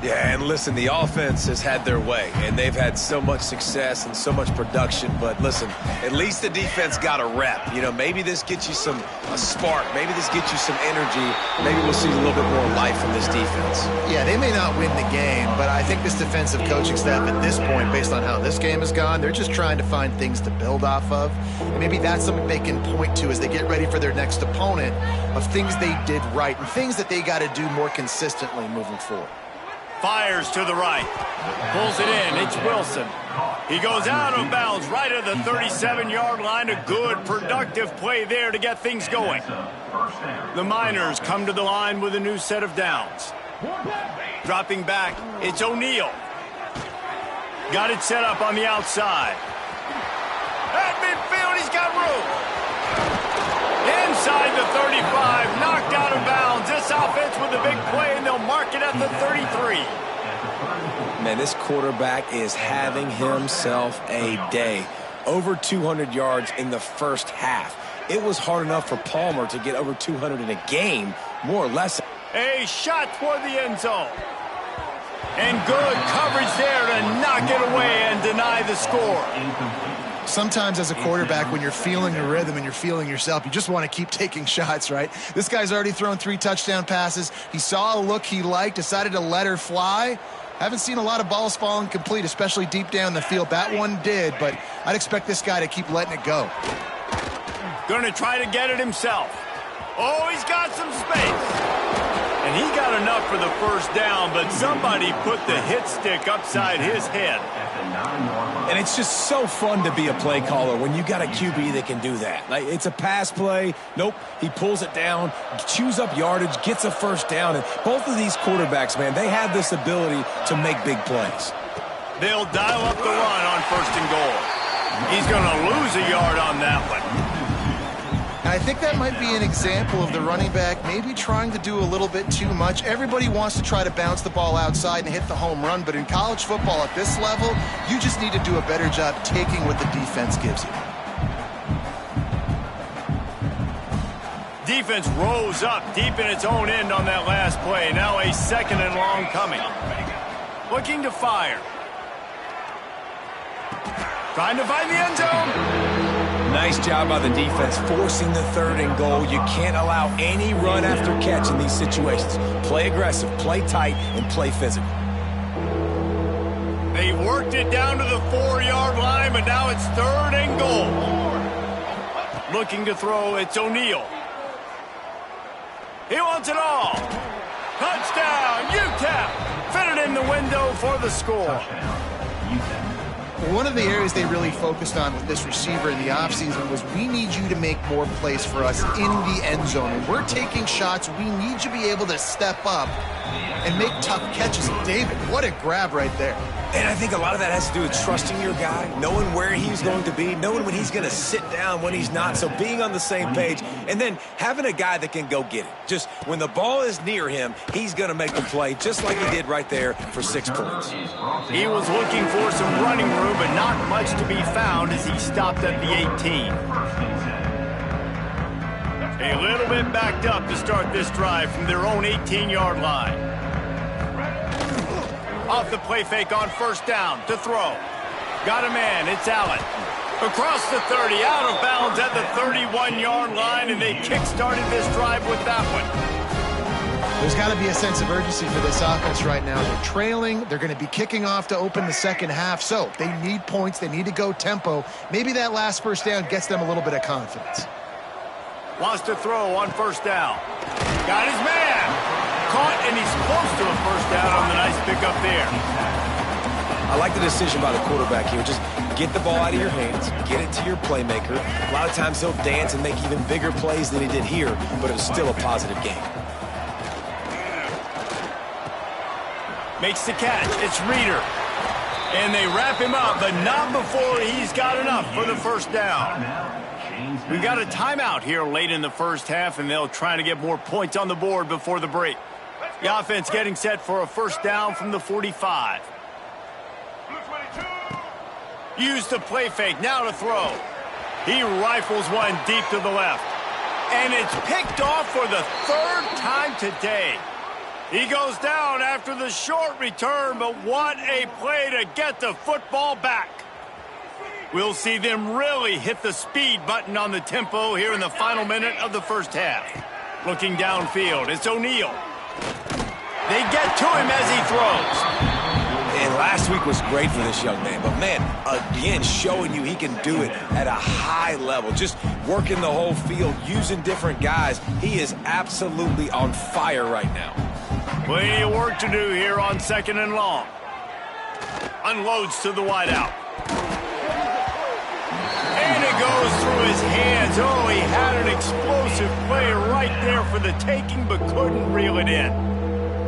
Yeah, and listen, the offense has had their way, and they've had so much success and so much production. But listen, at least the defense got a rep. You know, maybe this gets you a spark. Maybe this gets you some energy. Maybe we'll see a little bit more life from this defense.
Yeah, they may not win the game, but I think this defensive coaching staff at this point, based on how this game has gone, they're just trying to find things to build off of. And maybe that's something they can point to as they get ready for their next opponent of things they did right and things that they got to do more consistently moving forward.
Fires to the right. Pulls it in. It's Wilson. He goes out of bounds right at the 37-yard line. A good, productive play there to get things going. The Miners come to the line with a new set of downs. Dropping back, it's O'Neal. Got it set up on the outside. At midfield, he's got room. Inside the 35, knocked out of bounds. This offense with a big play, and they'll mark it at the 33.
Man, this quarterback is having himself a day. Over 200 yards in the first half. It was hard enough for Palmer to get over 200 in a game, more or less.
A shot toward the end zone. And good coverage there to knock it away and deny the score.
Sometimes as a quarterback, when you're feeling the rhythm and you're feeling yourself, you just want to keep taking shots, right? This guy's already thrown 3 touchdown passes. He saw a look he liked, decided to let her fly. Haven't seen a lot of balls falling complete, especially deep down the field. That one did, but I'd expect this guy to keep letting it go.
Going to try to get it himself. Oh, he's got some space. And he got enough for the first down, but somebody put the hit stick upside his head.
And it's just so fun to be a play caller when you got a QB that can do that. Like, it's a pass play. Nope, he pulls it down, chews up yardage, gets a first down. And both of these quarterbacks, man, they have this ability to make big plays.
They'll dial up the run on 1st and goal. He's going to lose a yard on that one.
And I think that might be an example of the running back maybe trying to do a little bit too much. Everybody wants to try to bounce the ball outside and hit the home run, but in college football at this level, you just need to do a better job taking what the defense gives you.
Defense rose up deep in its own end on that last play. Now a 2nd and long coming. Looking to fire. Trying to find the end zone.
Nice job by the defense forcing the 3rd and goal. You can't allow any run after catch in these situations. Play aggressive, play tight, and play physical.
They worked it down to the 4-yard line, but now it's 3rd and goal. Looking to throw, it's O'Neal. He wants it all. Touchdown, UTEP. Fitted in the window for the score.
One of the areas they really focused on with this receiver in the offseason was we need you to make more plays for us in the end zone. When we're taking shots, we need you to be able to step up and make tough catches. David, what a grab right there.
And I think a lot of that has to do with trusting your guy, knowing where he's going to be, knowing when he's going to sit down, when he's not. So being on the same page, and then having a guy that can go get it. Just when the ball is near him, he's going to make the play, just like he did right there for 6 points.
He was looking for some running room, but not much to be found as he stopped at the 18. A little bit backed up to start this drive from their own 18-yard line. Off the play fake on 1st down to throw. Got a man, it's Allen. Across the 30, out of bounds at the 31-yard line, and they kick-started this drive with that one.
There's got to be a sense of urgency for this offense right now. They're trailing. They're going to be kicking off to open the 2nd half, so they need points. They need to go tempo. Maybe that last 1st down gets them a little bit of confidence.
Wants to throw on 1st down. Got his man. Caught, and he's close to a 1st down on the nice pickup there.
I like the decision by the quarterback here. Just get the ball out of your hands, get it to your playmaker. A lot of times he'll dance and make even bigger plays than he did here, but it was still a positive game.
Makes the catch. It's Reeder. And they wrap him up, but not before he's got enough for the 1st down. We got a timeout here late in the first half, and they'll try to get more points on the board before the break. The offense getting set for a 1st down from the 45. Use the play fake, now to throw. He rifles one deep to the left. And it's picked off for the 3rd time today. He goes down after the short return, but what a play to get the football back. We'll see them really hit the speed button on the tempo here in the final minute of the 1st half. Looking downfield, it's O'Neal. They get to him as he throws.
And last week was great for this young man. But, man, again, showing you he can do it at a high level. Just working the whole field, using different guys. He is absolutely on fire right now.
Plenty of work to do here on 2nd and long. Unloads to the wideout. And it goes through his hands. Oh, he had an explosive play right there for the taking, but couldn't reel it in.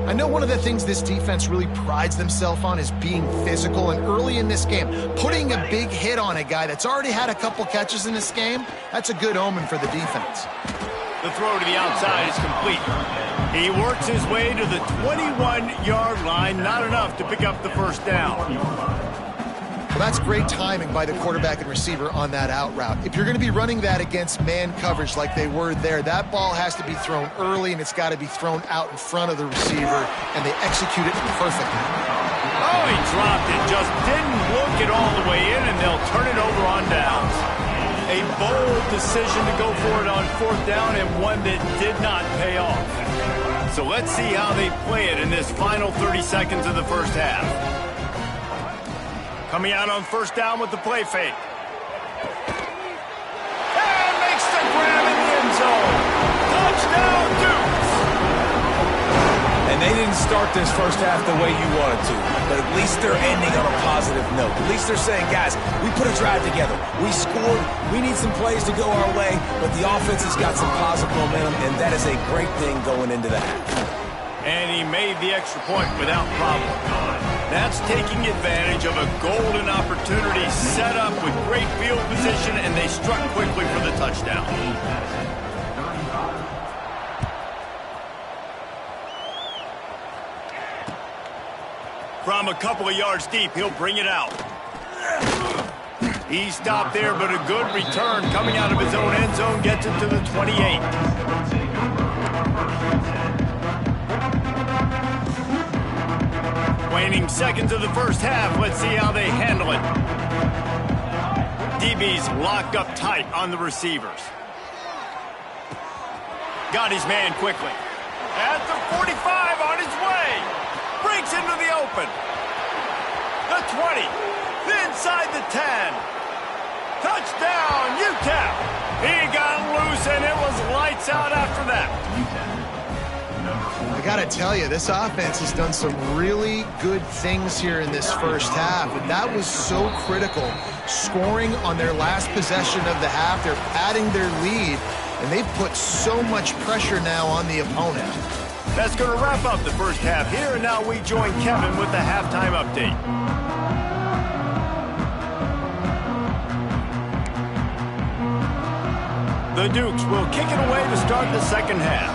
I know one of the things this defense really prides themselves on is being physical, and early in this game, putting a big hit on a guy that's already had a couple catches in this game, that's a good omen for the defense.
The throw to the outside is complete. He works his way to the 21-yard line, not enough to pick up the first down.
Well, that's great timing by the quarterback and receiver on that out route. If you're going to be running that against man coverage like they were there, that ball has to be thrown early, and it's got to be thrown out in front of the receiver, and they execute it perfectly.
Oh, he dropped it. Just didn't look it all the way in, and they'll turn it over on downs. A bold decision to go for it on 4th down, and one that did not pay off. So let's see how they play it in this final 30 seconds of the first half. Coming out on 1st down with the play fake. And makes the grab in the end zone. Touchdown, Dukes!
And they didn't start this first half the way you wanted to, but at least they're ending on a positive note. At least they're saying, guys, we put a drive together. We scored. We need some plays to go our way, but the offense has got some positive momentum, and that is a great thing going into the half.
And he made the extra point without problem. That's taking advantage of a golden opportunity set up with great field position, and they struck quickly for the touchdown. From a couple of yards deep, he'll bring it out. He stopped there, but a good return coming out of his own end zone gets it to the 28. Waning seconds of the first half. Let's see how they handle it. DB's locked up tight on the receivers. Got his man quickly. At the 45 on his way. Breaks into the open. The 20. Inside the 10. Touchdown, UTEP. He got loose, and it was lights out after that.
I got to tell you, this offense has done some really good things here in this first half, and that was so critical. Scoring on their last possession of the half, they're padding their lead, and they've put so much pressure now on the opponent.
That's going to wrap up the first half here, and now we join Kevin with the halftime update. The Dukes will kick it away to start the second half.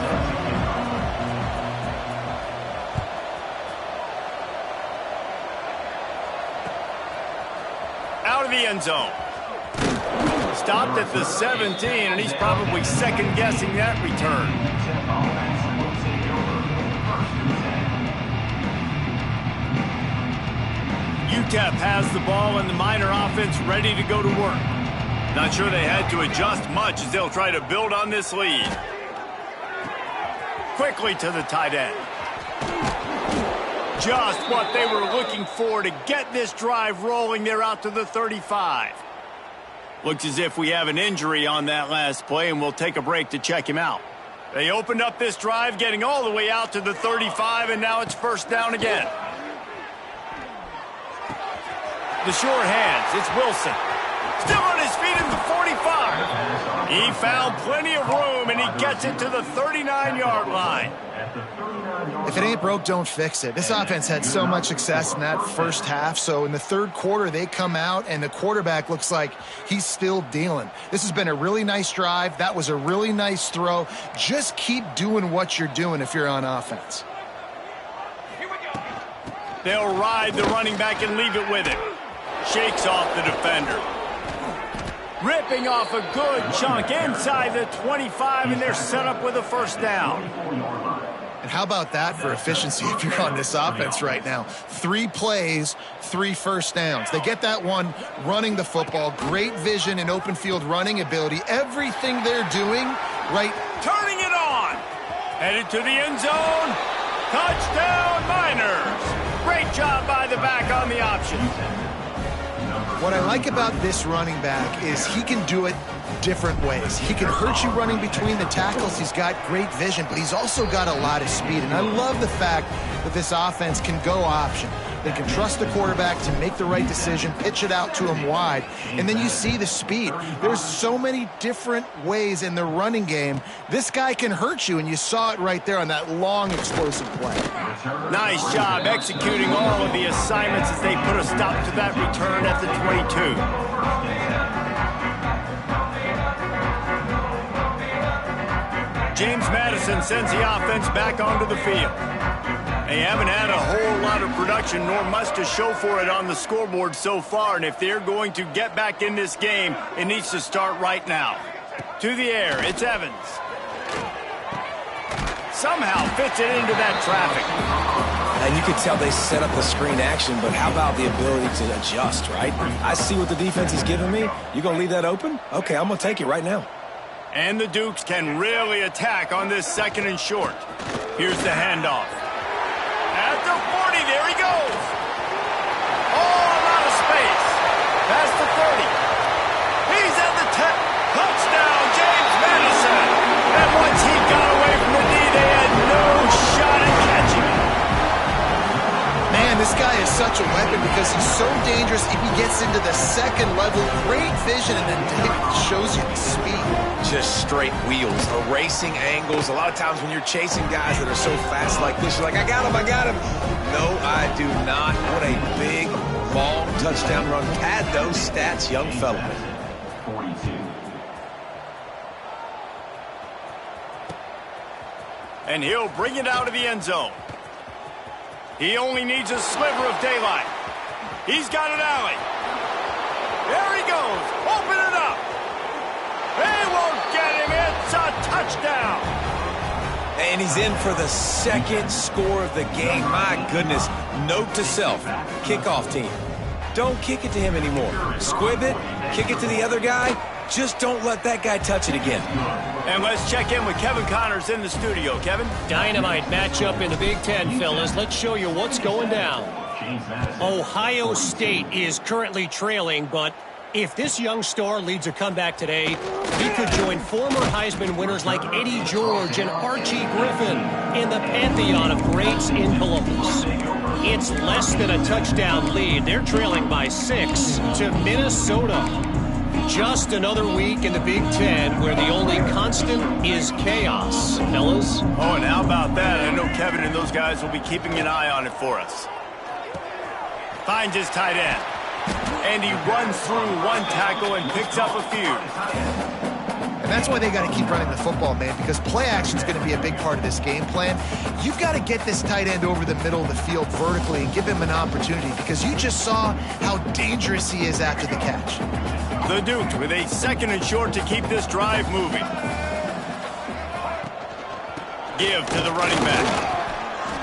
Out of the end zone. Stopped at the 17, and he's probably second-guessing that return. UTEP has the ball, and the Miner offense ready to go to work. Not sure they had to adjust much as they'll try to build on this lead. Quickly to the tight end. Just what they were looking for to get this drive rolling. They're out to the 35. Looks as if we have an injury on that last play, and we'll take a break to check him out. They opened up this drive, getting all the way out to the 35, and now it's first down again. The short hands, it's Wilson. Still on his feet at the 45. He found plenty of room, and he gets it to the 39-yard line.
If it ain't broke, don't fix it. This offense had so much success in that first half, so in the third quarter, they come out, and the quarterback looks like he's still dealing. This has been a really nice drive. That was a really nice throw. Just keep doing what you're doing if you're on offense.
They'll ride the running back and leave it with him. Shakes off the defender. Ripping off a good chunk inside the 25, and they're set up with a first down.
And how about that for efficiency if you're on this offense right now? 3 plays, 3 first downs. They get that one running the football, great vision and open field running ability. Everything they're doing, right?
Turning it on. Headed to the end zone. Touchdown, Miners. Great job by the back on the option.
What I like about this running back is he can do it different ways. He can hurt you running between the tackles. He's got great vision, but he's also got a lot of speed. And I love the fact that this offense can go option. They can trust the quarterback to make the right decision, pitch it out to him wide, and then you see the speed. There's so many different ways in the running game. This guy can hurt you, and you saw it right there on that long, explosive play.
Nice job executing all of the assignments as they put a stop to that return at the 22. James Madison sends the offense back onto the field. They haven't had a whole lot of production, nor much to show for it on the scoreboard so far, and if they're going to get back in this game, it needs to start right now. To the air, it's Evans. Somehow fits it into that traffic.
And you could tell they set up the screen action, but how about the ability to adjust, right? I see what the defense is giving me. You gonna leave that open? Okay, I'm gonna take it right now.
And the Dukes can really attack on this 2nd and short. Here's the handoff. At the 40, there he goes. Oh, a lot of space. Past the 30. He's at the 10. Touchdown, James Madison. And once he got away from the knee, they had no shot at catching him.
Man, this guy is such a weapon because he's so dangerous. If he gets into the 2nd level, great vision, and then shows you the speed.
Just straight wheels, erasing angles. A lot of times when you're chasing guys that are so fast like this, you're like, I got him, I got him. No, I do not. What a big, long touchdown run. Pad those stats, young fella.
42.
And he'll bring it out of the end zone. He only needs a sliver of daylight. He's got an alley. There he goes. Open it up. They won't get him. It's a touchdown.
And he's in for the 2nd score of the game. My goodness. Note to self. Kickoff team. Don't kick it to him anymore. Squib it. Kick it to the other guy. Just don't let that guy touch it again.
And let's check in with Kevin Connors in the studio. Kevin?
Dynamite matchup in the Big Ten, fellas. Let's show you what's going down. Ohio State is currently trailing, but if this young star leads a comeback today, he could join former Heisman winners like Eddie George and Archie Griffin in the pantheon of greats in Columbus. It's less than a touchdown lead. They're trailing by 6 to Minnesota. Just another week in the Big Ten where the only constant is chaos, fellas.
Oh, and how about that? I know Kevin and those guys will be keeping an eye on it for us. Finds his tight end. And he runs through one tackle and picks up a few.
And that's why they got to keep running the football, man, because play action is going to be a big part of this game plan. You've got to get this tight end over the middle of the field vertically and give him an opportunity because you just saw how dangerous he is after the catch.
The Dukes with a 2nd and short to keep this drive moving. Give to the running back.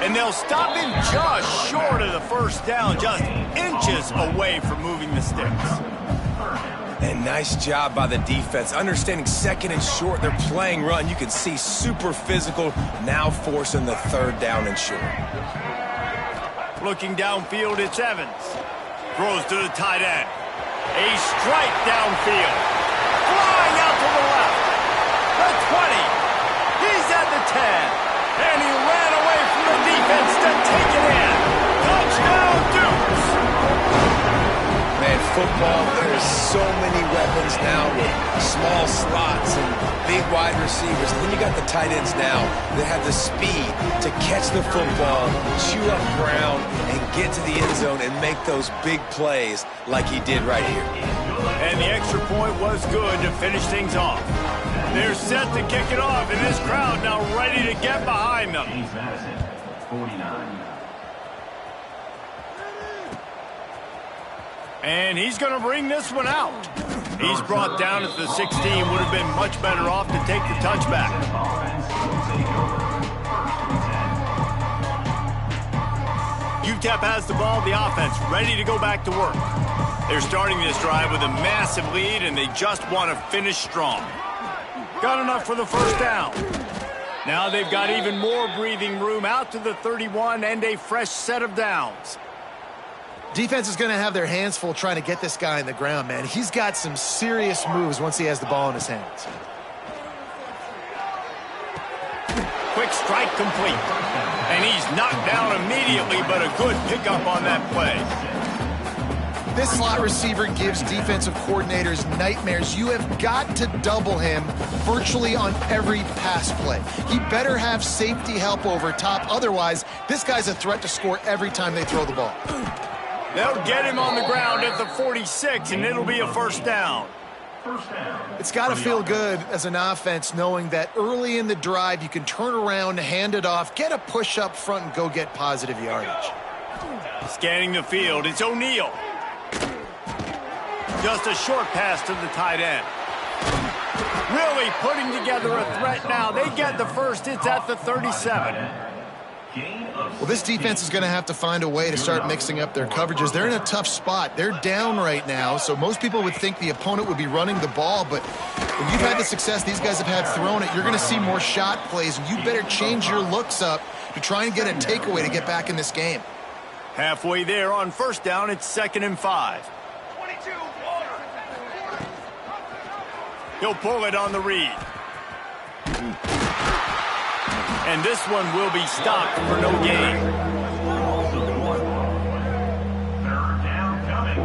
And they'll stop him just short of the 1st down, just inches away from moving the sticks.
And nice job by the defense. Understanding 2nd and short, they're playing run. You can see super physical, now forcing the 3rd down and short.
Looking downfield, it's Evans. Throws to the tight end. A strike downfield. Flying out to the left. The 20. He's at the 10. And he ran away from the defense to take it in. Touchdown, Dukes.
Man, football, there is so many weapons now with small slots and big wide receivers. And then you got the tight ends now that have the speed to catch the football, chew up ground, and get to the end zone and make those big plays like he did right here.
And the extra point was good to finish things off. They're set to kick it off, and this crowd now ready to get behind them.
James Madison, 49.
And he's going to bring this one out. He's brought down at the 16. Would have been much better off to take the touchback. UTEP has the ball, the offense ready to go back to work. They're starting this drive with a massive lead, and they just want to finish strong. Got enough for the 1st down. Now they've got even more breathing room out to the 31 and a fresh set of downs.
Defense is going to have their hands full trying to get this guy in the ground, man. He's got some serious moves once he has the ball in his hands.
Quick strike complete. And he's knocked down immediately, but a good pickup on that play.
This slot receiver gives defensive coordinators nightmares. You have got to double him virtually on every pass play. He better have safety help over top. Otherwise, this guy's a threat to score every time they throw the ball.
They'll get him on the ground at the 46, and it'll be a first down.
It's got to feel good as an offense knowing that early in the drive you can turn around, hand it off, get a push up front, and go get positive yardage.
Scanning the field, it's O'Neal. Just a short pass to the tight end. Really putting together a threat now. They get the first. It's at the 37.
Well, this defense is going to have to find a way to start mixing up their coverages. They're in a tough spot. They're down right now, so most people would think the opponent would be running the ball, but when you've had the success these guys have had throwing it, you're going to see more shot plays, and you better change your looks up to try and get a takeaway to get back in this game.
Halfway there on first down, it's 2nd and 5. He'll pull it on the read. And this one will be stopped for no gain.
Third down coming.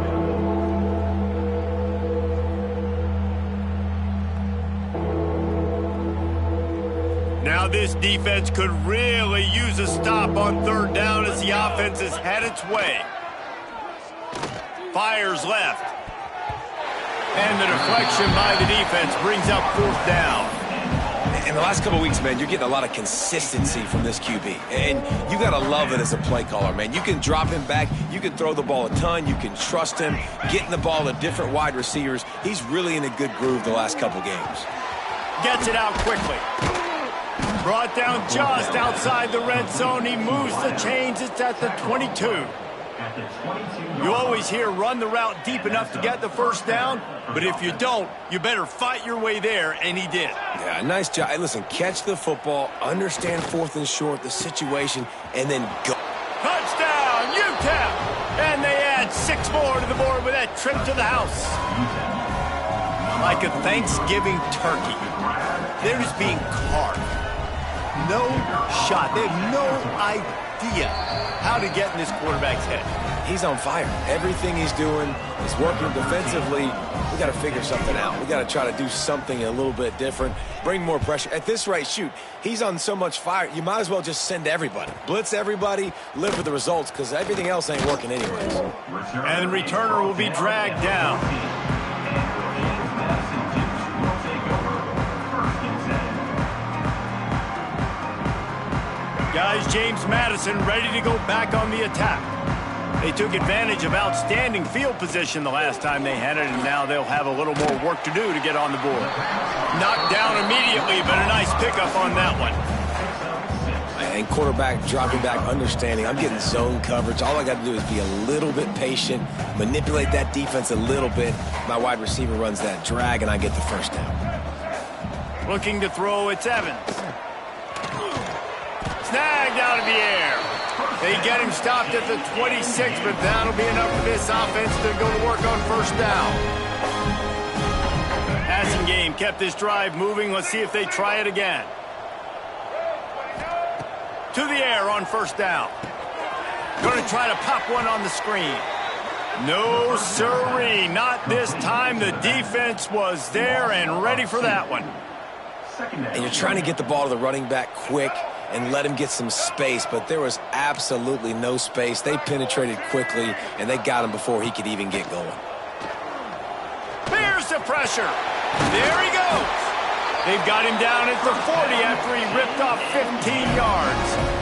Now this defense could really use a stop on third down as the offense has had its way. Fires left. And the deflection by the defense brings up 4th down.
In the last couple of weeks, man, you're getting a lot of consistency from this QB. And you got to love it as a play caller, man. You can drop him back. You can throw the ball a ton. You can trust him. Getting the ball to different wide receivers. He's really in a good groove the last couple games.
Gets it out quickly. Brought down just outside the red zone. He moves the chains. It's at the 22. You always hear run the route deep enough to get the first down, but if you don't, you better fight your way there, and he did.
Yeah, nice job. Hey, listen, catch the football, understand 4th and short, the situation, and then go.
Touchdown, UTEP! And they add 6 more to the board with that trip to the house. Like a Thanksgiving turkey, they're just being carved. No shot. They have no idea how to get in this quarterback's head.
He's on fire. Everything he's doing is working defensively. We got to figure something out. We got to try to do something a little bit different, bring more pressure. At this rate, shoot, he's on so much fire, you might as well just send everybody. Blitz everybody, live with the results, because everything else ain't working anyways.
And the returner will be dragged down. Guys, James Madison ready to go back on the attack. They took advantage of outstanding field position the last time they had it, and now they'll have a little more work to do to get on the board. Knocked down immediately, but a nice pickup on that one.
And quarterback dropping back, understanding I'm getting zone coverage. All I got to do is be a little bit patient, manipulate that defense a little bit. My wide receiver runs that drag, and I get the first down.
Looking to throw, it's Evans. Snagged out of the air. They get him stopped at the 26, but that'll be enough for this offense to go to work on first down. Passing game kept this drive moving. Let's see if they try it again. To the air on first down. Going to try to pop one on the screen. No, sirree, not this time. The defense was there and ready for that one.
And you're trying to get the ball to the running back quick and let him get some space, but there was absolutely no space. They penetrated quickly, and they got him before he could even get going.
There's the pressure. There he goes. They've got him down at the 40 after he ripped off 15 yards.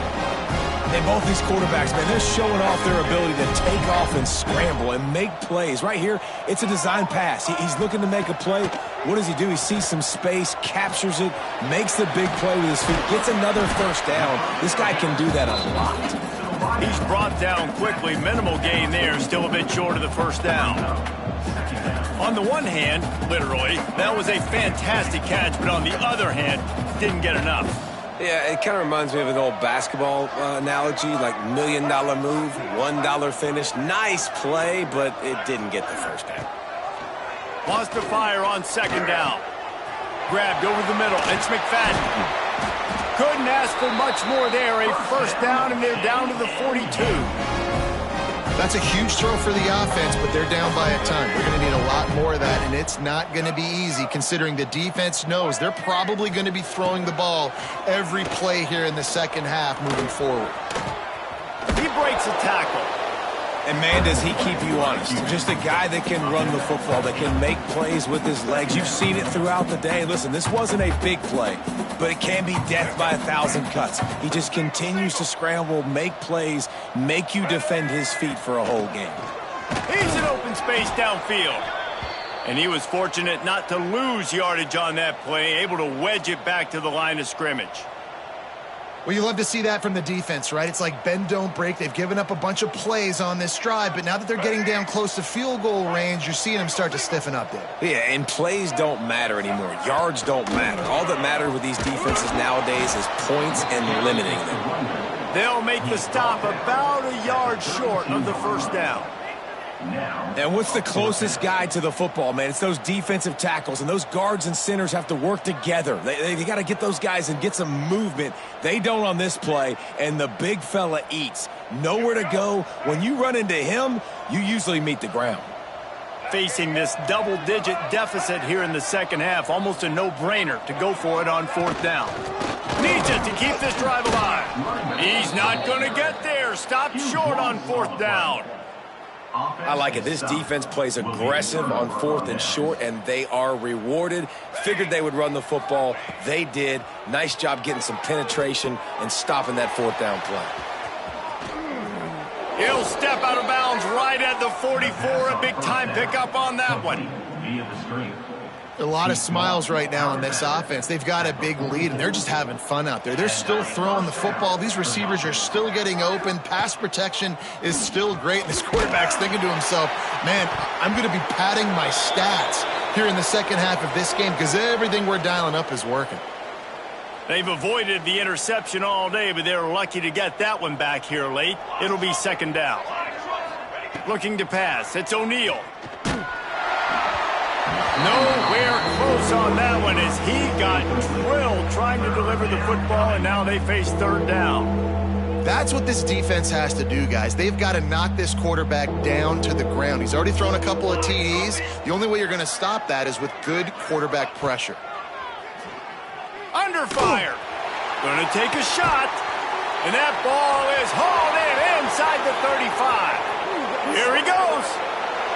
And both these quarterbacks, man, they're showing off their ability to take off and scramble and make plays. Right here, it's a design pass. He's looking to make a play. What does he do? He sees some space, captures it, makes the big play with his feet, gets another first down. This guy can do that a lot.
He's brought down quickly. Minimal gain there. Still a bit short of the first down. On the one hand, literally, that was a fantastic catch, but on the other hand, didn't get enough.
Yeah, it kind of reminds me of an old basketball analogy, like $1 million move, $1 finish. Nice play, but it didn't get the first down.
Wants to fire on second down. Grabbed over the middle. It's McFadden. Couldn't ask for much more there. A first down, and they're down to the 42.
That's a huge throw for the offense, but they're down by a ton. We're going to need a lot more of that, and it's not going to be easy considering the defense knows they're probably going to be throwing the ball every play here in the second half moving forward.
He breaks a tackle.
And, man, does he keep you honest. Just a guy that can run the football, that can make plays with his legs. You've seen it throughout the day. Listen, this wasn't a big play, but it can be death by 1,000 cuts. He just continues to scramble, make plays, make you defend his feet for a whole game.
He's in open space downfield. And he was fortunate not to lose yardage on that play, able to wedge it back to the line of scrimmage.
Well, you love to see that from the defense, right? It's like bend, don't break. They've given up a bunch of plays on this drive, but now that they're getting down close to field goal range, you're seeing them start to stiffen up there.
Yeah, and plays don't matter anymore. Yards don't matter. All that matters with these defenses nowadays is points and limiting them.
They'll make the stop about a yard short of the first down.
And what's the closest guy to the football, man? It's those defensive tackles, and those guards and centers have to work together. They got to get those guys and get some movement. They don't on this play, and the big fella eats. Nowhere to go. When you run into him, you usually meet the ground.
Facing this double-digit deficit here in the second half, almost a no-brainer to go for it on fourth down. Needs it to keep this drive alive. He's not going to get there. Stopped short on fourth down.
I like it. This defense plays aggressive on fourth and short, and they are rewarded. Figured they would run the football. They did. Nice job getting some penetration and stopping that fourth down play.
He'll step out of bounds right at the 44. A big-time pickup on that one.
A lot of smiles right now on this offense. They've got a big lead, and they're just having fun out there. They're still throwing the football. These receivers are still getting open. Pass protection is still great. And this quarterback's thinking to himself, man, I'm going to be padding my stats here in the second half of this game because everything we're dialing up is working.
They've avoided the interception all day, but they're lucky to get that one back here late. It'll be second down. Looking to pass. It's O'Neal. Nowhere close on that one as he got drilled trying to deliver the football, and now they face third down.
That's what this defense has to do, guys. They've got to knock this quarterback down to the ground. He's already thrown a couple of TDs. The only way you're going to stop that is with good quarterback pressure.
Under fire. Going to take a shot, and that ball is hauled in inside the 35. Here he goes.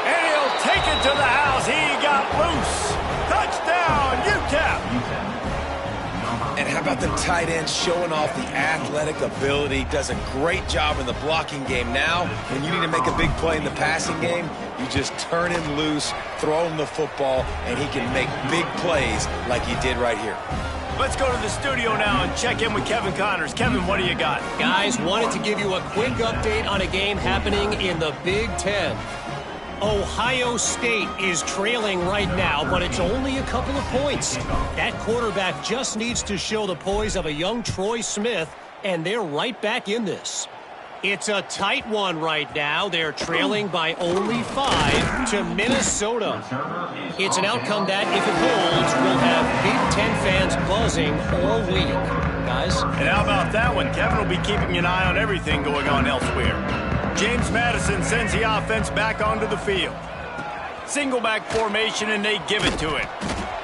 And he'll take it to the house. He got loose. Touchdown, UTEP.
And how about the tight end showing off the athletic ability? Does a great job in the blocking game. Now, when you need to make a big play in the passing game, you just turn him loose, throw him the football, and he can make big plays like he did right here.
Let's go to the studio now and check in with Kevin Connors. Kevin, what do you got?
Guys, wanted to give you a quick update on a game happening in the Big Ten. Ohio State is trailing right now, but it's only a couple of points. That quarterback just needs to show the poise of a young Troy Smith, and they're right back in this. It's a tight one right now. They're trailing by only 5 to Minnesota. It's an outcome that, if it holds, will have Big Ten fans buzzing all week. Guys?
And how about that one? Kevin will be keeping an eye on everything going on elsewhere. James Madison sends the offense back onto the field. Single back formation, and they give it to him.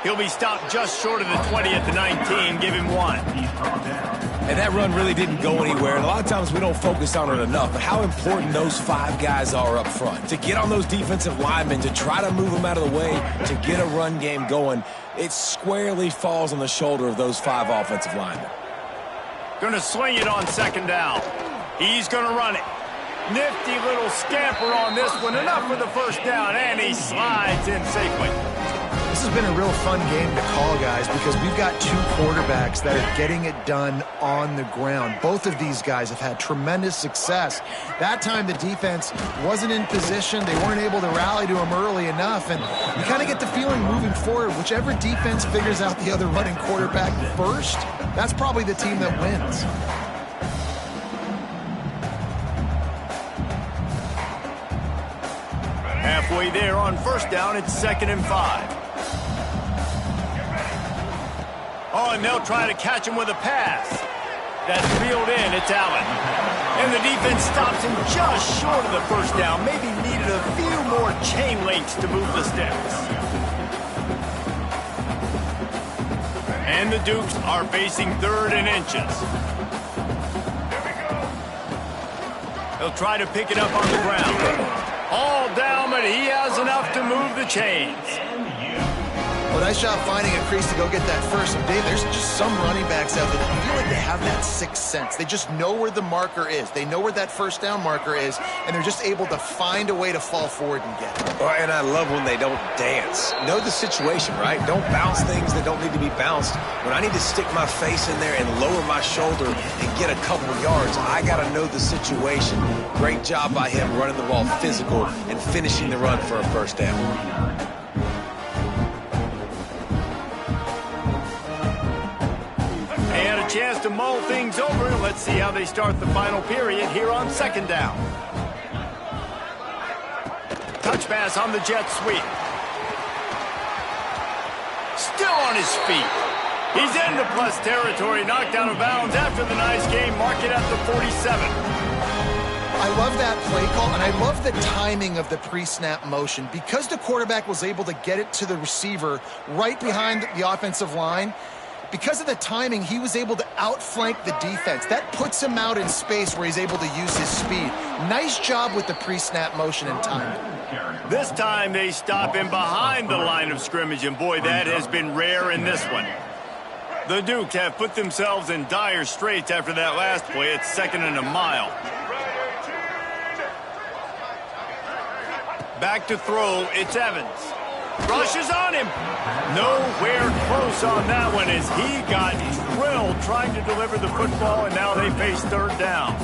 He'll be stopped just short of the 20 at the 19. Give him 1.
And that run really didn't go anywhere. And a lot of times we don't focus on it enough, but how important those 5 guys are up front. To get on those defensive linemen, to try to move them out of the way, to get a run game going, it squarely falls on the shoulder of those 5 offensive linemen.
Going to swing it on second down. He's going to run it. Nifty little scamper on this one. Enough for the first down, and he slides in safely.
This has been a real fun game to call, guys, because we've got 2 quarterbacks that are getting it done on the ground. Both of these guys have had tremendous success. That time the defense wasn't in position. They weren't able to rally to him early enough, and you kind of get the feeling moving forward, whichever defense figures out the other running quarterback first, that's probably the team that wins.
Halfway there on first down, it's 2nd and 5. Oh, and they'll try to catch him with a pass. That's reeled in. It's Allen. And the defense stops him just short of the first down. Maybe needed a few more chain links to move the sticks. And the Dukes are facing 3rd and inches. He'll try to pick it up on the ground. All down, but he has enough to move the chains.
Well, nice job finding a crease to go get that first. And Dave, there's just some running backs out there that feel like they have that sixth sense. They just know where the marker is. They know where that first down marker is, and they're just able to find a way to fall forward and get it.
Oh, and I love when they don't dance. Know the situation, right? Don't bounce things that don't need to be bounced. When I need to stick my face in there and lower my shoulder and get a couple yards, I got to know the situation. Great job by him running the ball physical and finishing the run for a first down.
Chance to mull things over. Let's see how they start the final period here on 2nd down. Touch pass on the jet sweep. Still on his feet. He's into plus territory, knocked out of bounds after the nice game. Mark it at the 47.
I love that play call, and I love the timing of the pre-snap motion. Because the quarterback was able to get it to the receiver right behind the offensive line, because of the timing, he was able to outflank the defense. That puts him out in space where he's able to use his speed. Nice job with the pre-snap motion and timing.
This time they stop him behind the line of scrimmage, and boy, that has been rare in this one. The Dukes have put themselves in dire straits after that last play. It's 2nd and a mile. Back to throw, it's Evans. Rushes on him. Nowhere close on that one as he got drilled trying to deliver the football, and now they face 3rd down.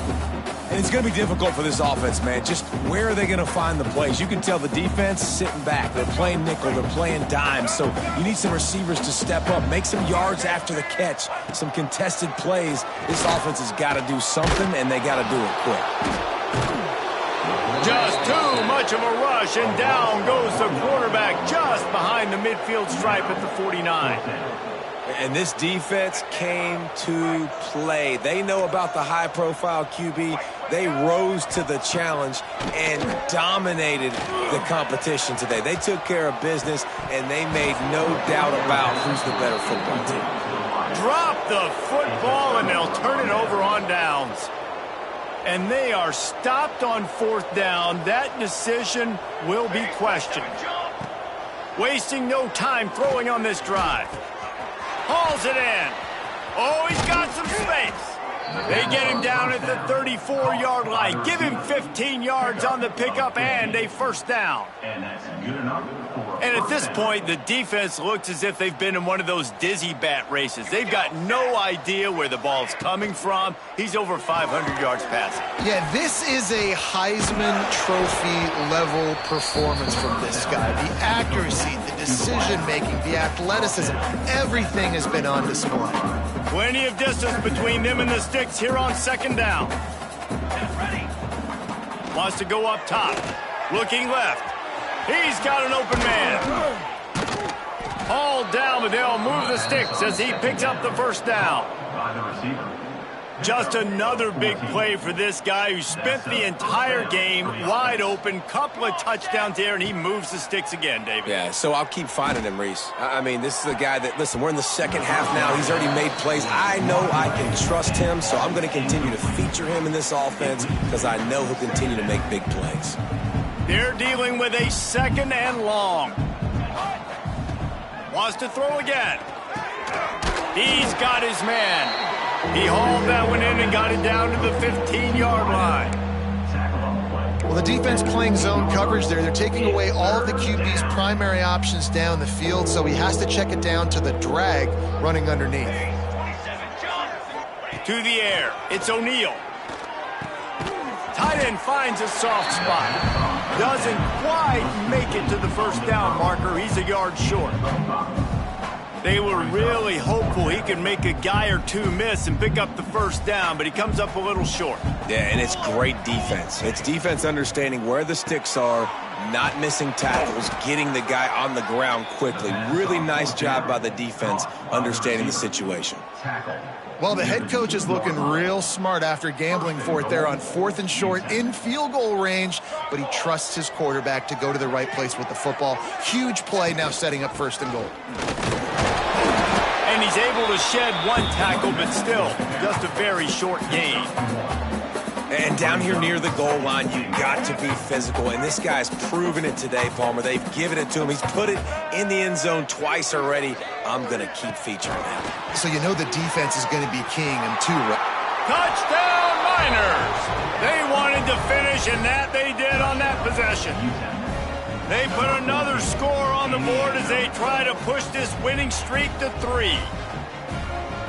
And it's going to be difficult for this offense, man. Just where are they going to find the plays? You can tell the defense sitting back. They're playing nickel. They're playing dime. So you need some receivers to step up, make some yards after the catch, some contested plays. This offense has got to do something, and they got to do it quick.
Just too much of a rush, and down goes the quarterback just behind the midfield stripe at the 49.
And this defense came to play. They know about the high-profile QB. They rose to the challenge and dominated the competition today. They took care of business, and they made no doubt about who's the better football team.
Drop the football, and they'll turn it over on downs. And they are stopped on 4th down. That decision will be questioned. Wasting no time throwing on this drive. Hauls it in. Oh, he's got some space. They get him down at the 34-yard line. Give him 15 yards on the pickup and a first down. And at this point, the defense looks as if they've been in one of those dizzy bat races. They've got no idea where the ball's coming from. He's over 500 yards passing.
Yeah, this is a Heisman Trophy-level performance from this guy. The accuracy, the decision-making, the athleticism, everything has been on display.
Plenty of distance between them and the sticks here on 2nd down. Wants to go up top. Looking left. He's got an open man. Hauled down, but they'll move the sticks as he picks up the first down. Just another big play for this guy who spent the entire game wide open. Couple of touchdowns there, and he moves the sticks again, David.
Yeah, so I'll keep finding him, Reese. I mean, this is a guy that, listen, we're in the 2nd half now. He's already made plays. I know I can trust him, so I'm going to continue to feature him in this offense because I know he'll continue to make big plays.
They're dealing with a 2nd and long. Wants to throw again. He's got his man. He hauled that one in and got it down to the 15-yard line.
Well, the defense playing zone coverage there. They're taking away all of the QB's primary options down the field, so he has to check it down to the drag running underneath.
To the air. It's O'Neal. Tight end finds a soft spot. Doesn't quite make it to the first down marker. He's a yard short. They were really hopeful he could make a guy or two miss and pick up the first down, but he comes up a little short.
Yeah, and it's great defense. It's defense understanding where the sticks are, not missing tackles, getting the guy on the ground quickly. Really nice job by the defense understanding the situation.
Well, the head coach is looking real smart after gambling for it there on 4th and short in field goal range, but he trusts his quarterback to go to the right place with the football. Huge play now setting up 1st and goal.
And he's able to shed one tackle, but still just a very short gain.
And down here near the goal line, you got to be physical. And this guy's proven it today, Palmer. They've given it to him. He's put it in the end zone twice already. I'm going to keep featuring that.
So you know the defense is going to be keying him too, right?
Touchdown, Miners! They wanted to finish, and that they did on that possession. They put another score on the board as they try to push this winning streak to 3.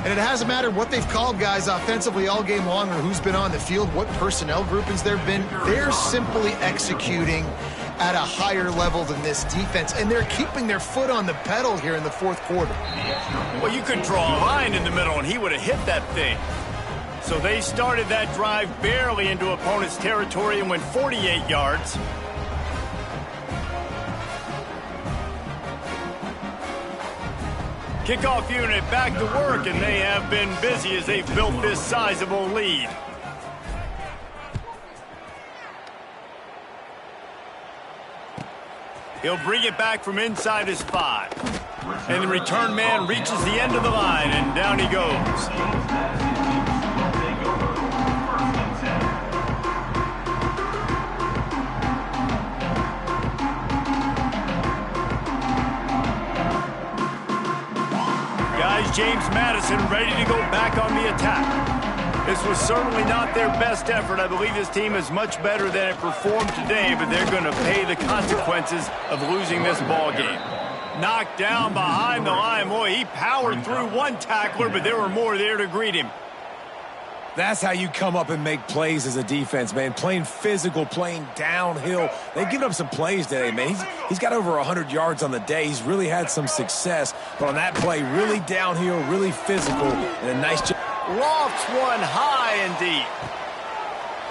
And it hasn't mattered what they've called guys offensively all game long or who's been on the field, what personnel groupings there have been. They're simply executing at a higher level than this defense, and they're keeping their foot on the pedal here in the 4th quarter.
Well, you could draw a line in the middle, and he would have hit that thing. So they started that drive barely into opponent's territory and went 48 yards. Kickoff unit back to work, and they have been busy as they've built this sizable lead. He'll bring it back from inside his 5. And the return man reaches the end of the line, and down he goes. James Madison ready to go back on the attack. This was certainly not their best effort. I believe this team is much better than it performed today, but they're going to pay the consequences of losing this ball game. Knocked down behind the line. Boy, he powered through one tackler, but there were more there to greet him.
That's how you come up and make plays as a defense, man. Playing physical, playing downhill. They've given up some plays today, man. He's got over 100 yards on the day. He's really had some success. But on that play, really downhill, really physical, and a nice job.
Lofts one high and deep.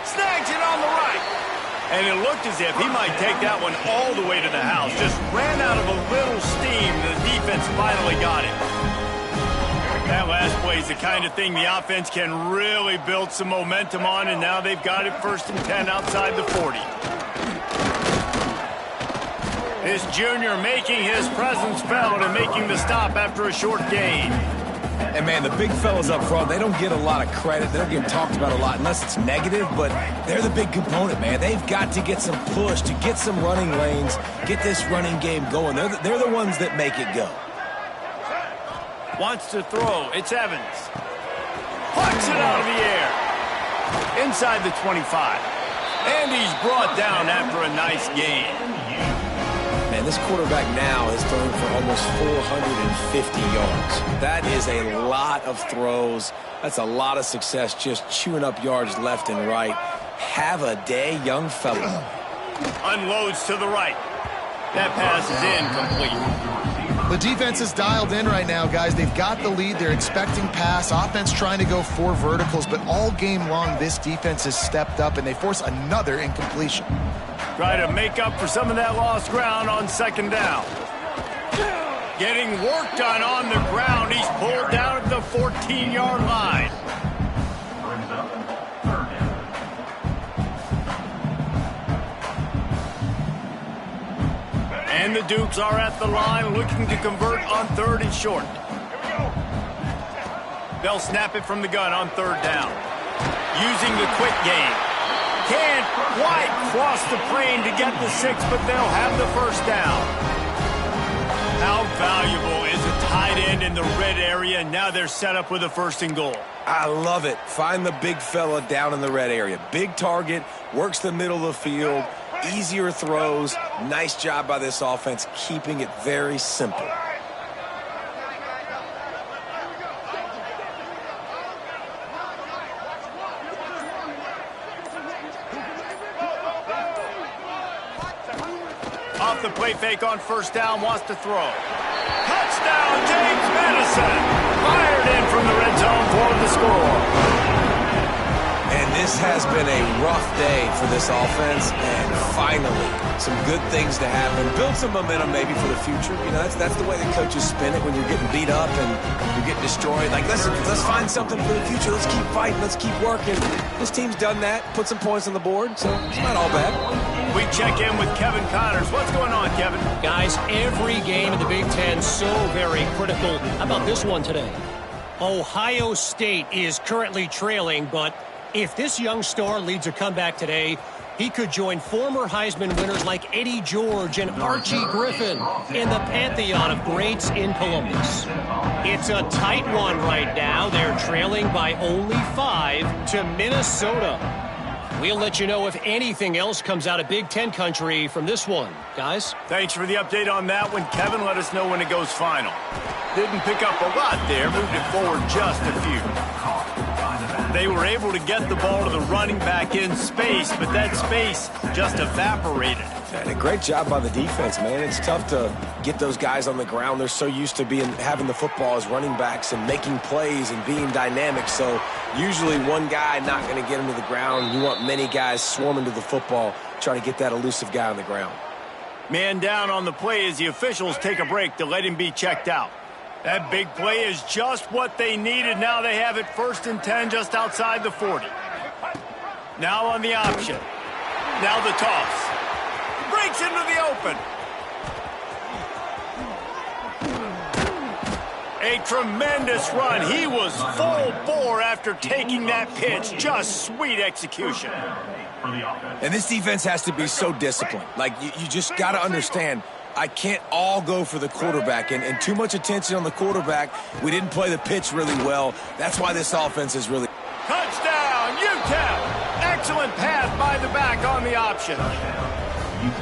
Snags it on the right. And it looked as if he might take that one all the way to the house. Just ran out of a little steam. The defense finally got it. That last play is the kind of thing the offense can really build some momentum on, and now they've got it 1st and 10 outside the 40. This junior making his presence felt and making the stop after a short gain.
And, man, the big fellas up front, they don't get a lot of credit. They don't get talked about a lot unless it's negative, but they're the big component, man. They've got to get some push, to get some running lanes, get this running game going. They're the ones that make it go.
Wants to throw. It's Evans. Plucks it out of the air. Inside the 25. And he's brought down after a nice gain.
Man, this quarterback now has thrown for almost 450 yards. That is a lot of throws. That's a lot of success just chewing up yards left and right. Have a day, young fella.
Unloads to the right. That pass is incomplete.
The defense is dialed in right now, guys. They've got the lead. They're expecting pass. Offense trying to go 4 verticals, but all game long, this defense has stepped up, and they force another incompletion.
Try to make up for some of that lost ground on 2nd down. Getting work done on the ground. He's pulled down at the 14-yard line. And the Dukes are at the line looking to convert on 3rd and short. They'll snap it from the gun on 3rd down. Using the quick game. Can't quite cross the plane to get the 6, but they'll have the 1st down. How valuable is a tight end in the red area? Now they're set up with a 1st and goal.
I love it. Find the big fella down in the red area. Big target, works the middle of the field. Easier throws. Nice job by this offense, keeping it very simple.
Off the play fake on 1st down, wants to throw. Touchdown, James Madison. Fired in from the red zone for the score.
And this has been a rough day for this offense, and finally, some good things to happen. Build some momentum maybe for the future. You know, that's the way the coaches spin it when you're getting beat up and you're getting destroyed. Like, let's find something for the future. Let's keep fighting. Let's keep working. This team's done that, put some points on the board, so it's not all bad.
We check in with Kevin Connors. What's going on, Kevin?
Guys, every game in the Big Ten so very critical. How about this one today? Ohio State is currently trailing, but if this young star leads a comeback today, he could join former Heisman winners like Eddie George and Archie Griffin in the pantheon of greats in Columbus. It's a tight one right now. They're trailing by only 5 to Minnesota. We'll let you know if anything else comes out of Big Ten country from this one, guys.
Thanks for the update on that one, Kevin. Let us know when it goes final. Didn't pick up a lot there. Moved it forward just a few. They were able to get the ball to the running back in space, but that space just evaporated.
And a great job by the defense, man. It's tough to get those guys on the ground. They're so used to having the football as running backs and making plays and being dynamic. So usually one guy not going to get him to the ground. You want many guys swarming to the football, trying to get that elusive guy on the ground.
Man down on the play as the officials take a break to let him be checked out. That big play is just what they needed. Now they have it 1st and 10 just outside the 40. Now on the option. Now the toss. Breaks into the open. A tremendous run. He was full bore after taking that pitch. Just sweet execution.
And this defense has to be so disciplined. Like, you just got to understand, I can't all go for the quarterback, and too much attention on the quarterback. We didn't play the pitch really well. That's why this offense is really...
Touchdown, UTEP! Excellent pass by the back on the option.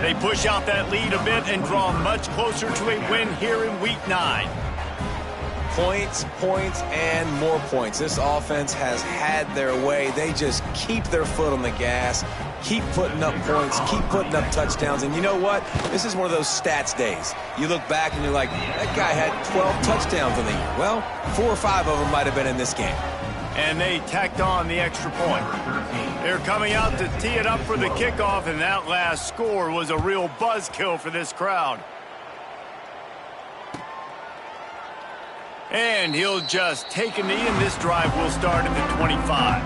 They push out that lead a bit and draw much closer to a win here in Week 9.
Points, points, and more points. This offense has had their way. They just keep their foot on the gas, keep putting up points, keep putting up touchdowns. And you know what? This is one of those stats days. You look back and you're like, that guy had 12 touchdowns in the year. Well, 4 or 5 of them might have been in this game.
And they tacked on the extra point. They're coming out to tee it up for the kickoff, and that last score was a real buzzkill for this crowd. And he'll just take a knee, and this drive will start at the 25.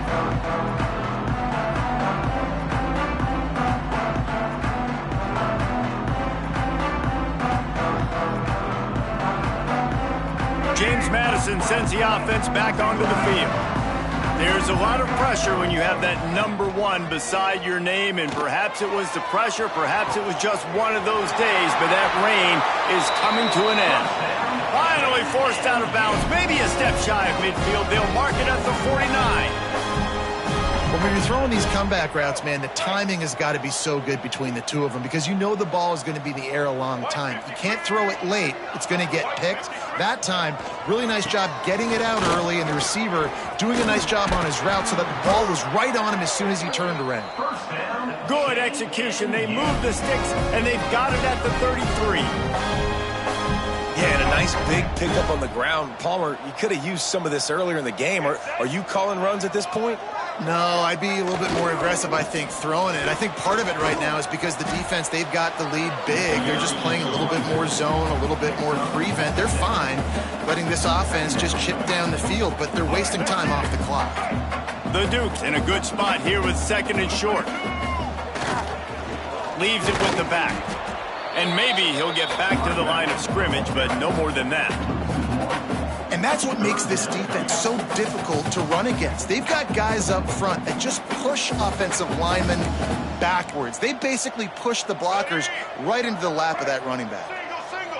James Madison sends the offense back onto the field. There's a lot of pressure when you have that number 1 beside your name, and perhaps it was the pressure, perhaps it was just one of those days, but that rain is coming to an end. Finally forced out of bounds, maybe a step shy of midfield. They'll mark it at the 49.
Well, when you're throwing these comeback routes, man, the timing has got to be so good between the two of them because you know the ball is going to be in the air a long time. You can't throw it late. It's going to get picked. That time, really nice job getting it out early, and the receiver doing a nice job on his route so that the ball was right on him as soon as he turned around.
Good execution. They moved the sticks, and they've got it at the 33.
Yeah, and a nice big pickup on the ground. Palmer, you could have used some of this earlier in the game. Are you calling runs at this point?
No, I'd be a little bit more aggressive, I think, throwing it. I think part of it right now is because the defense, they've got the lead big. They're just playing a little bit more zone, a little bit more prevent. They're fine letting this offense just chip down the field, but they're wasting time off the clock.
The Dukes in a good spot here with 2nd and short. Leaves it with the back. And maybe he'll get back to the line of scrimmage, but no more than that.
And that's what makes this defense so difficult to run against. They've got guys up front that just push offensive linemen backwards. They basically push the blockers right into the lap of that running back.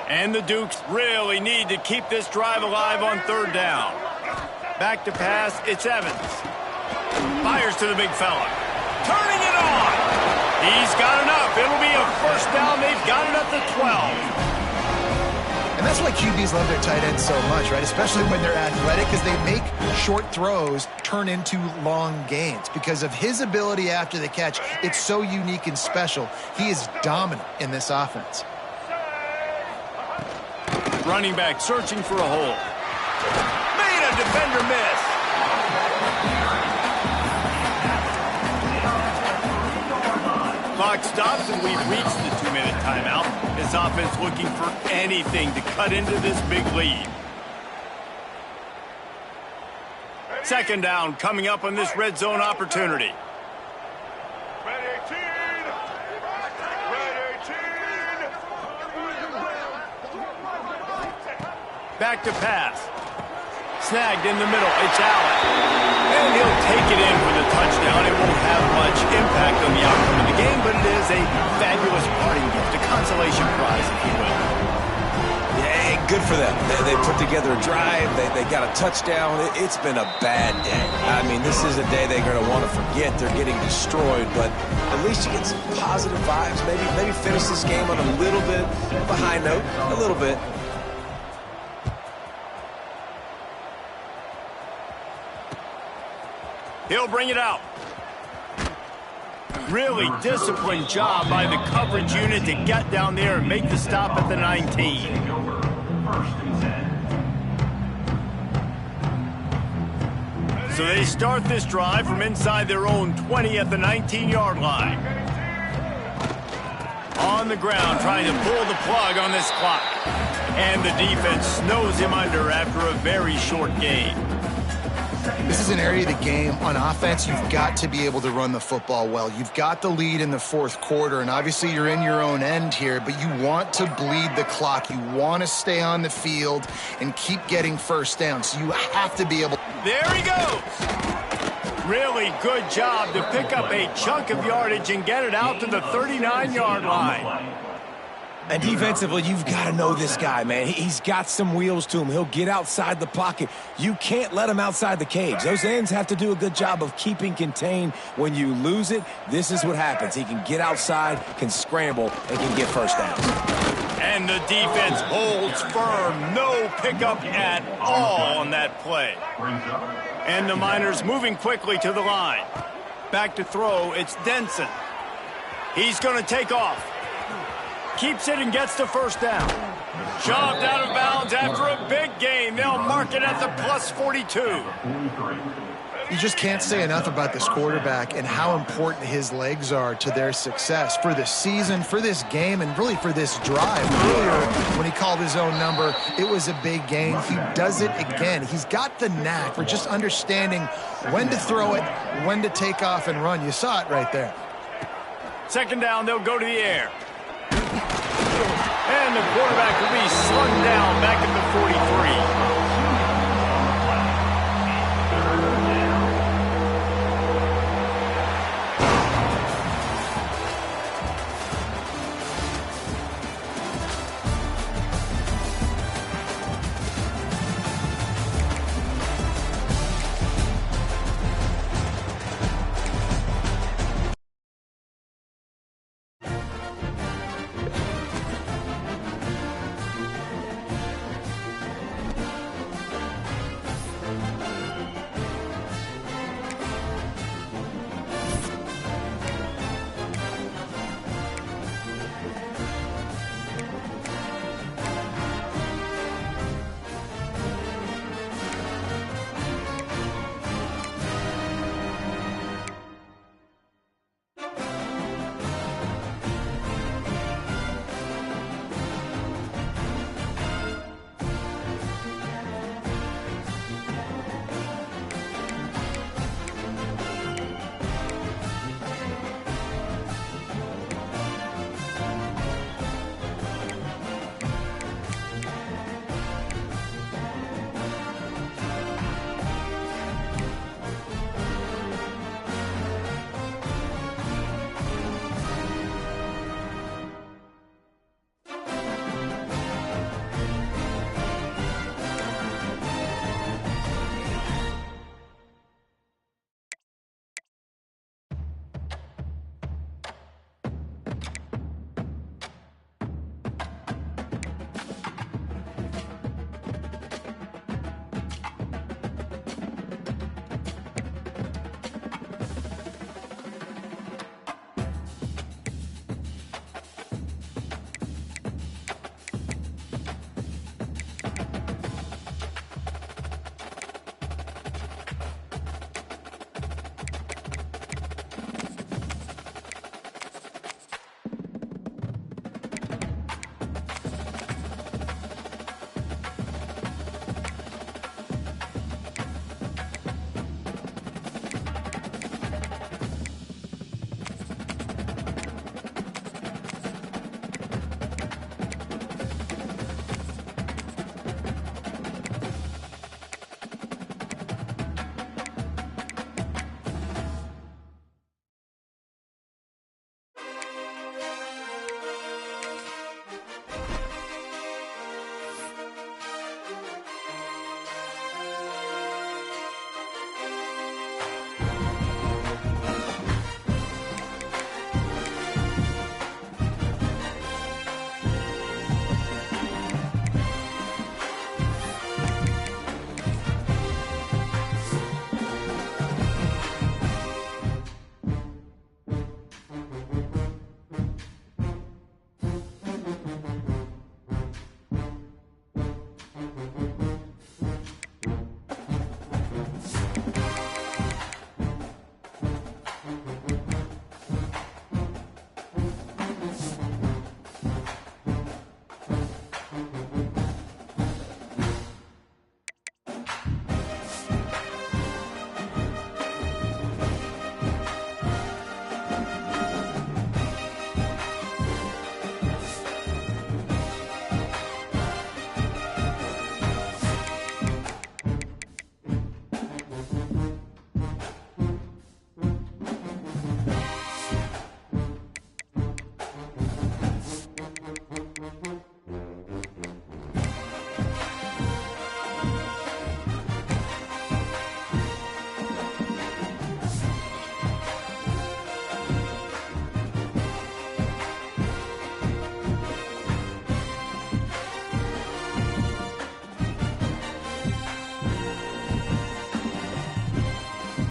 And the Dukes really need to keep this drive alive on 3rd down. Back to pass, it's Evans. Fires to the big fella. Turning it on. He's got enough. It'll be a 1st down. They've got it at the 12.
And that's why QBs love their tight ends so much, right? Especially when they're athletic, because they make short throws turn into long gains. Because of his ability after the catch, it's so unique and special. He is dominant in this offense.
Running back searching for a hole. Made a defender miss. Clock stops and we've reached the 2-minute timeout. This offense looking for anything to cut into this big lead. Second down coming up on this red zone opportunity. Back to pass. Snagged in the middle. It's Allen. And he'll take it in for the touchdown. It won't have much impact on the outcome of the game, but it is a fabulous parting gift, a consolation prize, if you will.
Yeah, good for them. They put together a drive. They got a touchdown. It's been a bad day. I mean, this is a day they're going to want to forget. They're getting destroyed, but at least you get some positive vibes. Maybe finish this game on a little bit of a high note, a little bit.
He'll bring it out. Really disciplined job by the coverage unit to get down there and make the stop at the 19. So they start this drive from inside their own 20 at the 19-yard line. On the ground, trying to pull the plug on this clock. And the defense snows him under after a very short gain.
This is an area of the game. On offense, you've got to be able to run the football well. You've got the lead in the fourth quarter, and obviously you're in your own end here, but you want to bleed the clock. You want to stay on the field and keep getting first down, so you have to be able...
There he goes! Really good job to pick up a chunk of yardage and get it out to the 39-yard line.
And defensively, you've got to know this guy, man. He's got some wheels to him. He'll get outside the pocket. You can't let him outside the cage. Those ends have to do a good job of keeping contained. When you lose it, this is what happens. He can get outside, can scramble, and can get first downs.
And the defense holds firm. No pickup at all on that play. And the Miners moving quickly to the line. Back to throw, it's Denson. He's going to take off. Keeps it and gets the first down. Shoved out of bounds after a big gain. They'll mark it at the plus 42.
You just can't say enough about this quarterback and how important his legs are to their success for this season, for this game, and really for this drive. Earlier, when he called his own number, it was a big gain. He does it again. He's got the knack for just understanding when to throw it, when to take off and run. You saw it right there.
Second down, they'll go to the air. And the quarterback will be slung down back at the